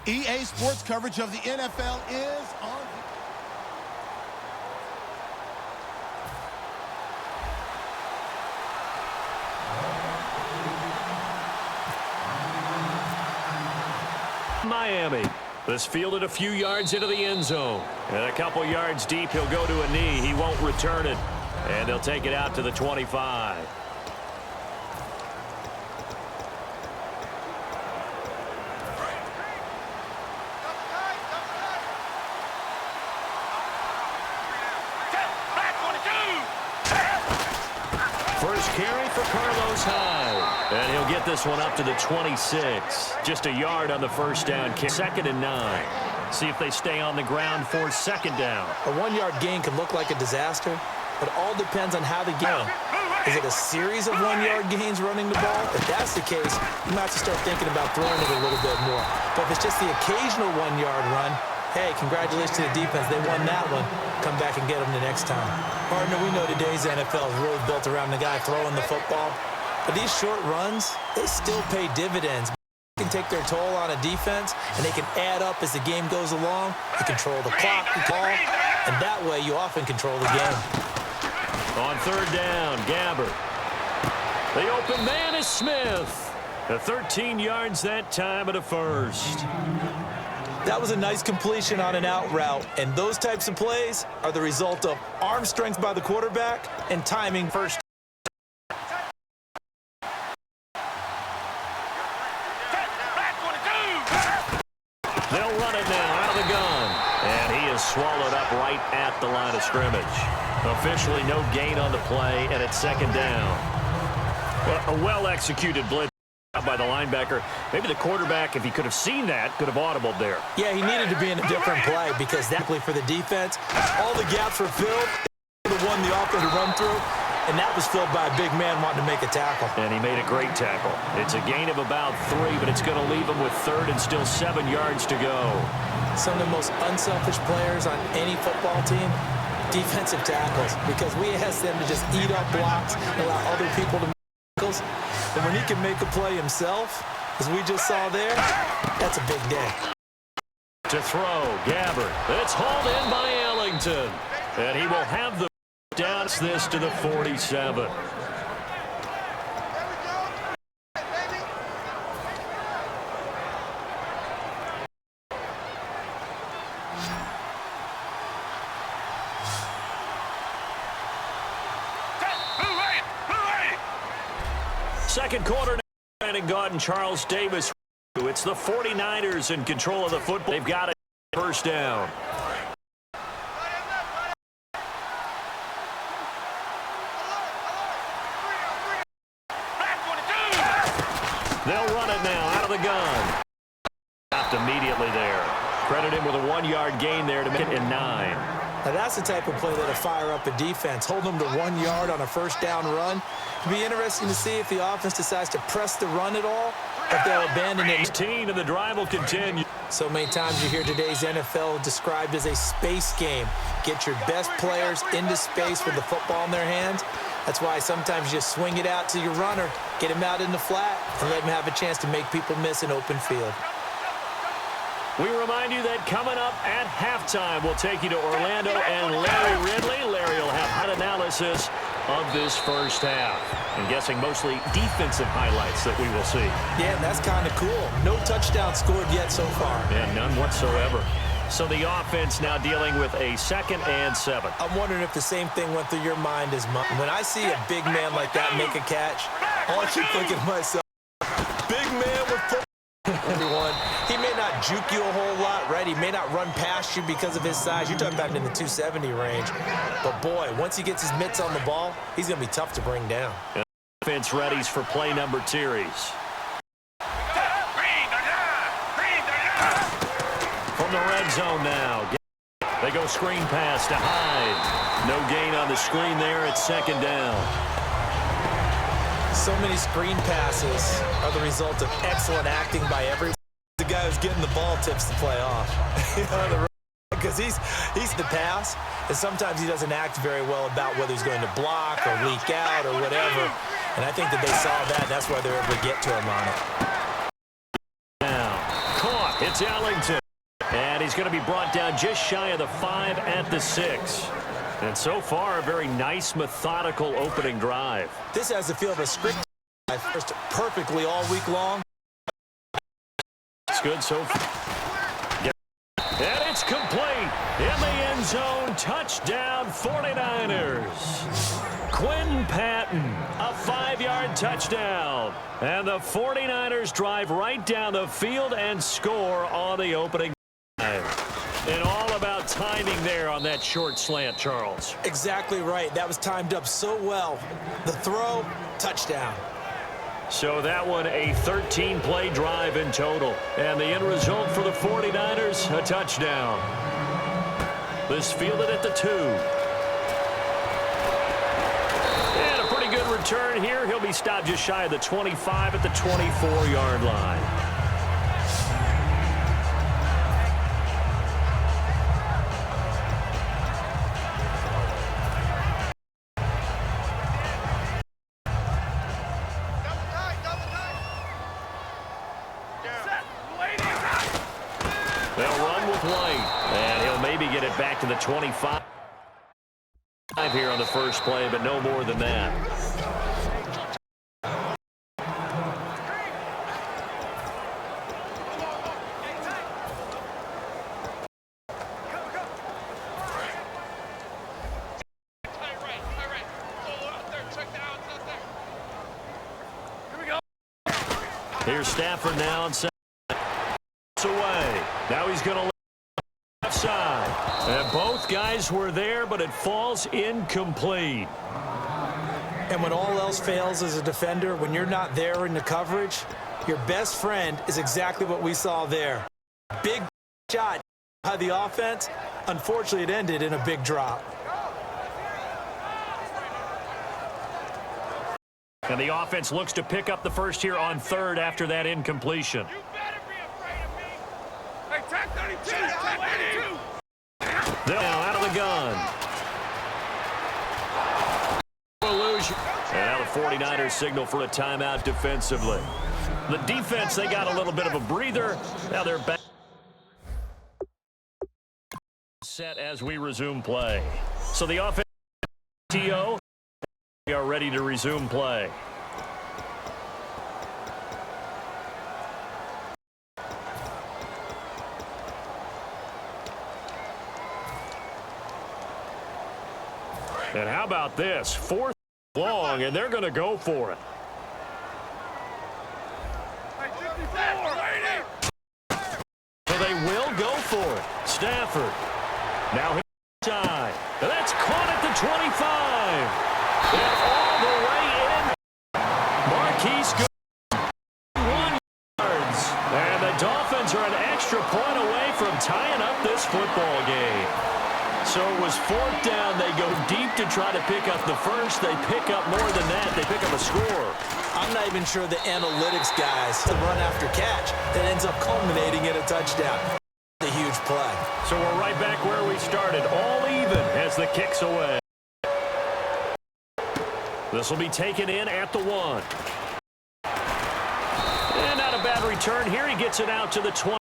EA Sports coverage of the NFL is on. Miami. This fielded a few yards into the end zone. And a couple yards deep, he'll go to a knee. He won't return it. And they'll take it out to the 25. First carry for Carlos Hyde. And he'll get this one up to the 26. Just a yard on the first down kick. 2nd and 9. See if they stay on the ground for 2nd down. A 1-yard gain can look like a disaster, but all depends on how the game. Is it a series of 1-yard gains running the ball? If that's the case, you might have to start thinking about throwing it a little bit more. But if it's just the occasional 1-yard run, hey, congratulations to the defense. They won that one. Come back and get them the next time. Partner, we know today's NFL is really built around the guy throwing the football. But these short runs, they still pay dividends. They can take their toll on a defense, and they can add up as the game goes along. You control the clock, you call, and that way you often control the game. On 3rd down, Gabbert. The open man is Smith. 13 yards that time at a first. That was a nice completion on an out route, and those types of plays are the result of arm strength by the quarterback and timing first. They'll run it now out of the gun, and he is swallowed up right at the line of scrimmage. Officially no gain on the play, and it's 2nd down. Well, a well-executed blitz by the linebacker. Maybe the quarterback, if he could have seen that, could have audibled there. Yeah, he needed to be in a different play because that play for the defense, all the gaps were filled. The one the offense to run through, and that was filled by a big man wanting to make a tackle. And he made a great tackle. It's a gain of about 3, but it's going to leave him with 3rd and still 7 yards to go. Some of the most unselfish players on any football team, defensive tackles, because we ask them to just eat up blocks and allow other people to make tackles. And when he can make a play himself, as we just saw there, that's a big day. To throw, Gabbert. It's hauled in by Ellington. And he will have the downs this to the 47. Second quarter, Brandon Gaunt and Charles Davis. It's the 49ers in control of the football. They've got it first down. They'll run it now out of the gun. Stopped immediately there. Credit him with a 1-yard gain there to make it in 9. Now that's the type of play that'll fire up a defense. Hold them to 1 yard on a first down run. It'll be interesting to see if the offense decides to press the run at all, if they'll abandon it. 18 and the drive will continue. So many times you hear today's NFL described as a space game. Get your best players into space with the football in their hands. That's why sometimes you just swing it out to your runner, get him out in the flat, and let him have a chance to make people miss an open field. We remind you that coming up at halftime, we'll take you to Orlando and Larry Ridley. Larry will have hot analysis of this first half. I'm guessing mostly defensive highlights that we will see. Yeah, and that's kind of cool. No touchdown scored yet so far. Yeah, none whatsoever. So the offense now dealing with a 2nd and 7. I'm wondering if the same thing went through your mind as mine. When I see a big man like that make a catch, all I keep thinking to myself, big man with football. Everyone, he may not juke you a whole lot, right? He may not run past you because of his size. You're talking about in the 270 range. But, boy, once he gets his mitts on the ball, he's going to be tough to bring down. And offense readies for play number series. From the red zone now. They go screen pass to Hyde. No gain on the screen there. It's 2nd down. So many screen passes are the result of excellent acting by everyone. The guy who's getting the ball tips the play off. Because he's the pass, and sometimes he doesn't act very well about whether he's going to block or leak out or whatever. And I think that they saw that, and that's why they were able to get to him on it. Now, caught. It's Ellington. And he's going to be brought down just shy of the 5 at the 6. And so far, a very nice, methodical opening drive. This has the feel of a script drive, first perfectly all week long. It's good so far. And it's complete. In the end zone, touchdown 49ers. Quinn Patton, a 5-yard touchdown. And the 49ers drive right down the field and score on the opening drive. And all about timing there on that short slant, Charles. Exactly right. That was timed up so well. The throw, touchdown. So that one a 13-play drive in total. And the end result for the 49ers, a touchdown. This fielded at the 2. And a pretty good return here. He'll be stopped just shy of the 25 at the 24-yard line. They'll run with White, and he'll maybe get it back to the 25 here on the first play, but no more than that. Here's Stafford now and away. Now he's going to left side. And both guys were there, but it falls incomplete. And when all else fails as a defender, when you're not there in the coverage, your best friend is exactly what we saw there. Big shot by the offense. Unfortunately, it ended in a big drop. And the offense looks to pick up the first here on 3rd after that incompletion. Now out of the gun. Illusion. And now the 49ers signal for a timeout defensively. The defense, they got a little bit of a breather. Now they're back. Set as we resume play. So the offense, TO, we are ready to resume play. And how about this? 4th long, and they're going to go for it. So they will go for it. Stafford. Now inside. And that's caught at the 25. And all the way in. Marquise goes 1 yards. And the Dolphins are an extra point away from tying up this football game. So it was 4th down. They go deep to try to pick up the first. They pick up more than that. They pick up a score. I'm not even sure the analytics guys to run after catch that ends up culminating in a touchdown. A huge play. So we're right back where we started. All even as the kick's away. This will be taken in at the 1. And not a bad return here. He gets it out to the 20.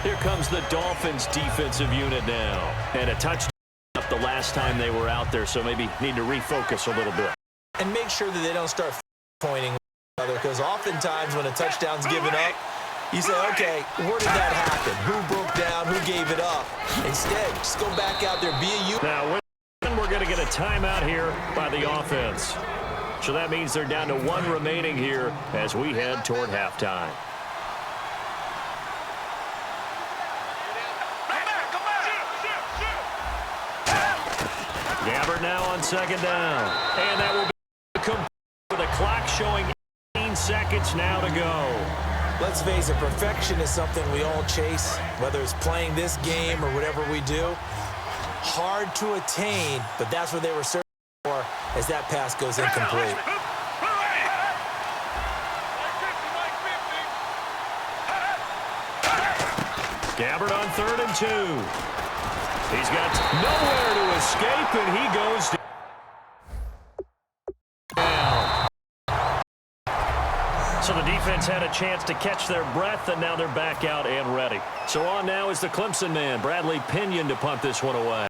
Here comes the Dolphins defensive unit now. And a touchdown up the last time they were out there, so maybe need to refocus a little bit. And make sure that they don't start pointing each other, because oftentimes when a touchdown's given up, you say, okay, where did that happen? Who broke down? Who gave it up? Instead, just go back out there, be a unit. Now, we're going to get a timeout here by the offense. So that means they're down to 1 remaining here as we head toward halftime. Gabbert now on 2nd down. And that will be complete with the clock showing 18 seconds now to go. Let's face it, perfection is something we all chase, whether it's playing this game or whatever we do. Hard to attain, but that's what they were searching for as that pass goes incomplete. Gabbert on 3rd and 2. He's got nowhere to escape, and he goes down. defense had a chance to catch their breath, and now they're back out and ready. So on now is the Clemson man, Bradley Pinion, to punt this one away.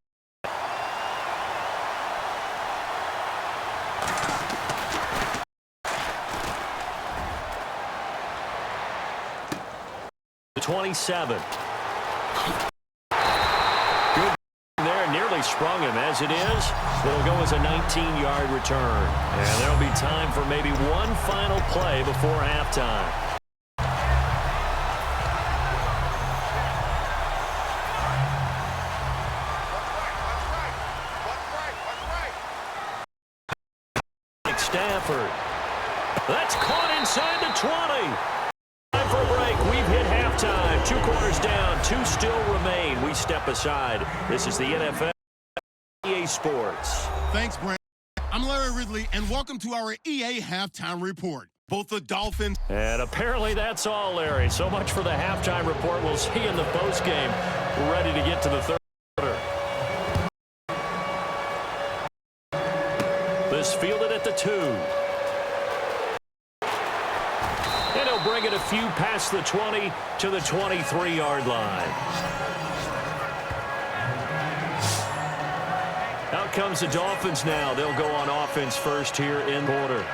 The 27. Good there, nearly sprung him. As it is, it'll go as a 19-yard return. And there'll be time for maybe one final play before halftime. Stafford. That's caught inside the 20. Time for a break. We've hit halftime. 2 quarters down. 2 still remain. We step aside. This is the NFL EA Sports. Thanks, Brent. I'm Larry Ridley, and welcome to our EA Halftime Report. Both the Dolphins... And apparently that's all, Larry. So much for the halftime report. We'll see you in the postgame. We're ready to get to the third quarter. This fielded at the 2. And he'll bring it a few past the 20 to the 23-yard line. Out comes the Dolphins now. They'll go on offense first here in quarter.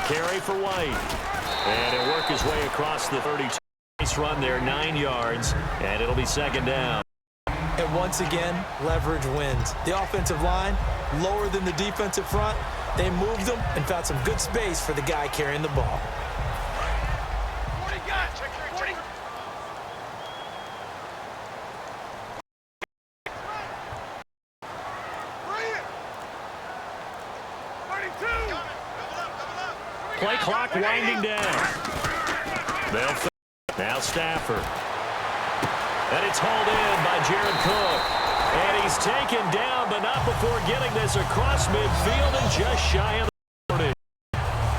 Carry for White. And he'll work his way across the 32. Nice run there, 9 yards, and it'll be second down. And once again, leverage wins. The offensive line, lower than the defensive front. They moved them and found some good space for the guy carrying the ball. Play clock winding down. Now Stafford. And it's hauled in by Jared Cook. And he's taken down, but not before getting this across midfield and just shy of the 40.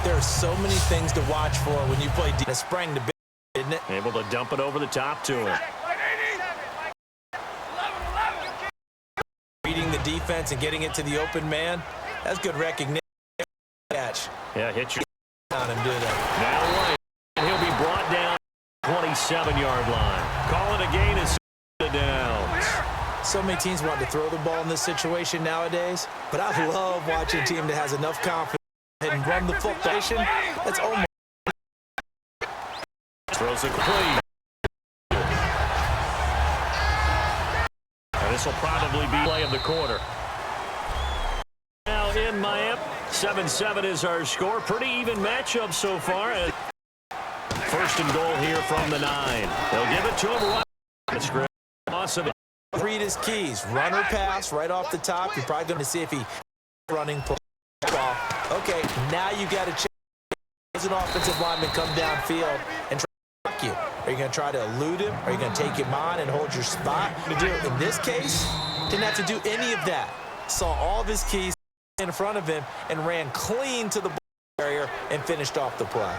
There are so many things to watch for when you play defense. Sprang the big, didn't it? Able to dump it over the top to him. Reading the defense and getting it to the open man, that's good recognition. Catch. Yeah, hit you. On him, do that. Now White, and he'll be brought down 27-yard line. Call it a gain as downs. So many teams want to throw the ball in this situation nowadays, but I love watching a team that has enough confidence and run the football. That's almost. Throws it complete. And this will probably be play of the quarter. Now in Miami. 7-7 is our score. Pretty even matchup so far. First and goal here from the 9. They'll give it to him. Right. That's great. Awesome. Read his keys. Run or pass right off the top. You're probably going to see if he running ball. Okay, now you got to check. As an offensive lineman come downfield and try to block you. Are you going to try to elude him? Are you going to take him on and hold your spot? In this case, didn't have to do any of that. Saw all of his keys in front of him and ran clean to the ball carrier and finished off the play.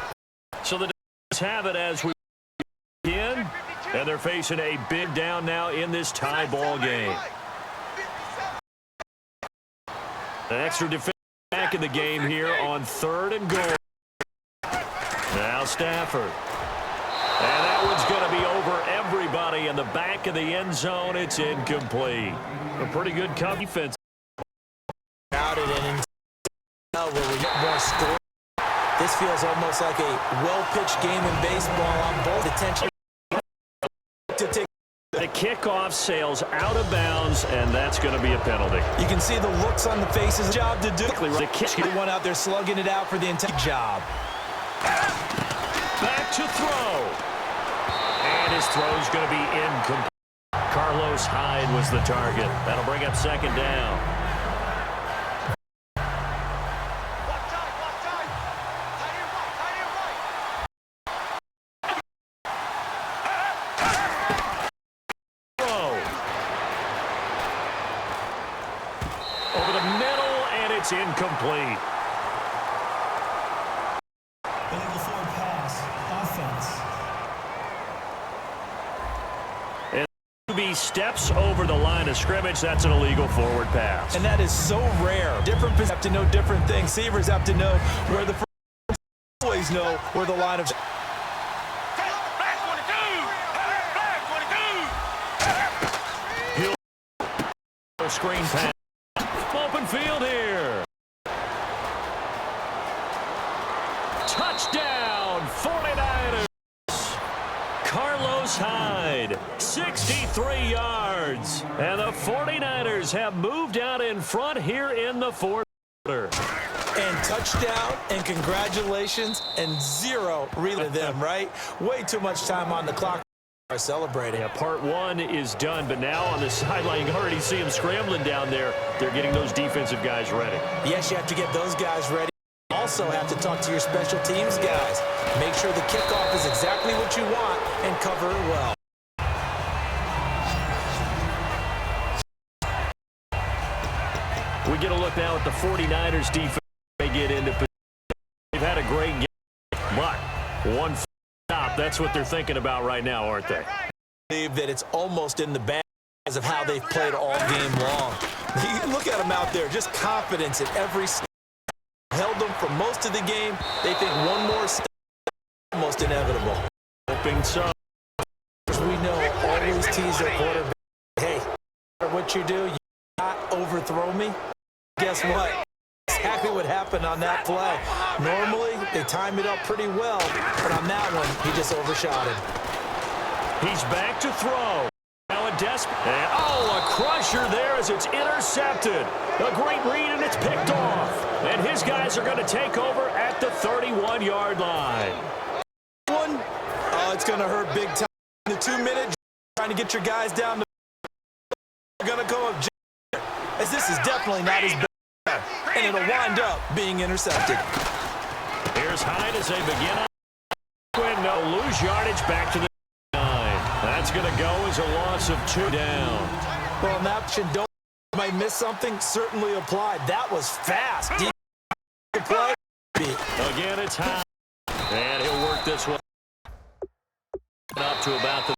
So the Dolphins have it as we begin, and they're facing a big down now in this tie ball game. An extra defense back in the game here on 3rd and goal. Now Stafford. And that one's going to be over everybody in the back of the end zone. It's incomplete. A pretty good defense. It in where we get more score. This feels almost like a well-pitched game in baseball on both attention. The kickoff sails out of bounds, and that's going to be a penalty. You can see the looks on the faces. Job to do. The kick. One out there slugging it out for the entire job. Back to throw. And his throw's going to be incomplete. Carlos Hyde was the target. That'll bring up second down. Over the middle, It's incomplete. Illegal forward pass. Offense. And QB steps over the line of scrimmage. That's an illegal forward pass. And that is so rare. Different positions have to know different things. Receivers have to know where the always know where the line of Black 22. He'll screen pass. Open field here. Touchdown, 49ers. Carlos Hyde, 63 yards. And the 49ers have moved out in front here in the fourth quarter. and touchdown and congratulations and zero really to them, right? Way too much time on the clock. Are celebrating. Yeah, part one is done, but now on the sideline, you already see them scrambling down there. They're getting those defensive guys ready. Yes, you have to get those guys ready. Also have to talk to your special teams guys. Make sure the kickoff is exactly what you want and cover it well. We get a look now at the 49ers defense. They get into position. They've had a great game, but one stop. That's what they're thinking about right now, aren't they? I believe that it's almost in the bag because of how they've played all game long. Look at them out there, just confidence at every step. Held them for most of the game. They think one more step is almost inevitable. Hoping so. We know always tease their quarterback. Hey, no matter what you do, you not overthrow me. Guess what? Exactly what happened on that play. Normally, they time it up pretty well, but on that one, he just overshot it. He's back to throw. Now a desperate. Oh, a crusher there as it's intercepted. A great read, and it's picked off. And his guys are going to take over at the 31-yard line. It's going to hurt big time. In the 2-minute, trying to get your guys down. They're going to go up. As this is definitely not his best. And it'll wind up being intercepted. Here's Hyde as they begin on. No, lose yardage back to the 9. That's going to go as a loss of 2 down. Well, an option don't might miss something, certainly applied. That was fast. Deep play. Again, it's Hyde. And he'll work this one up to about the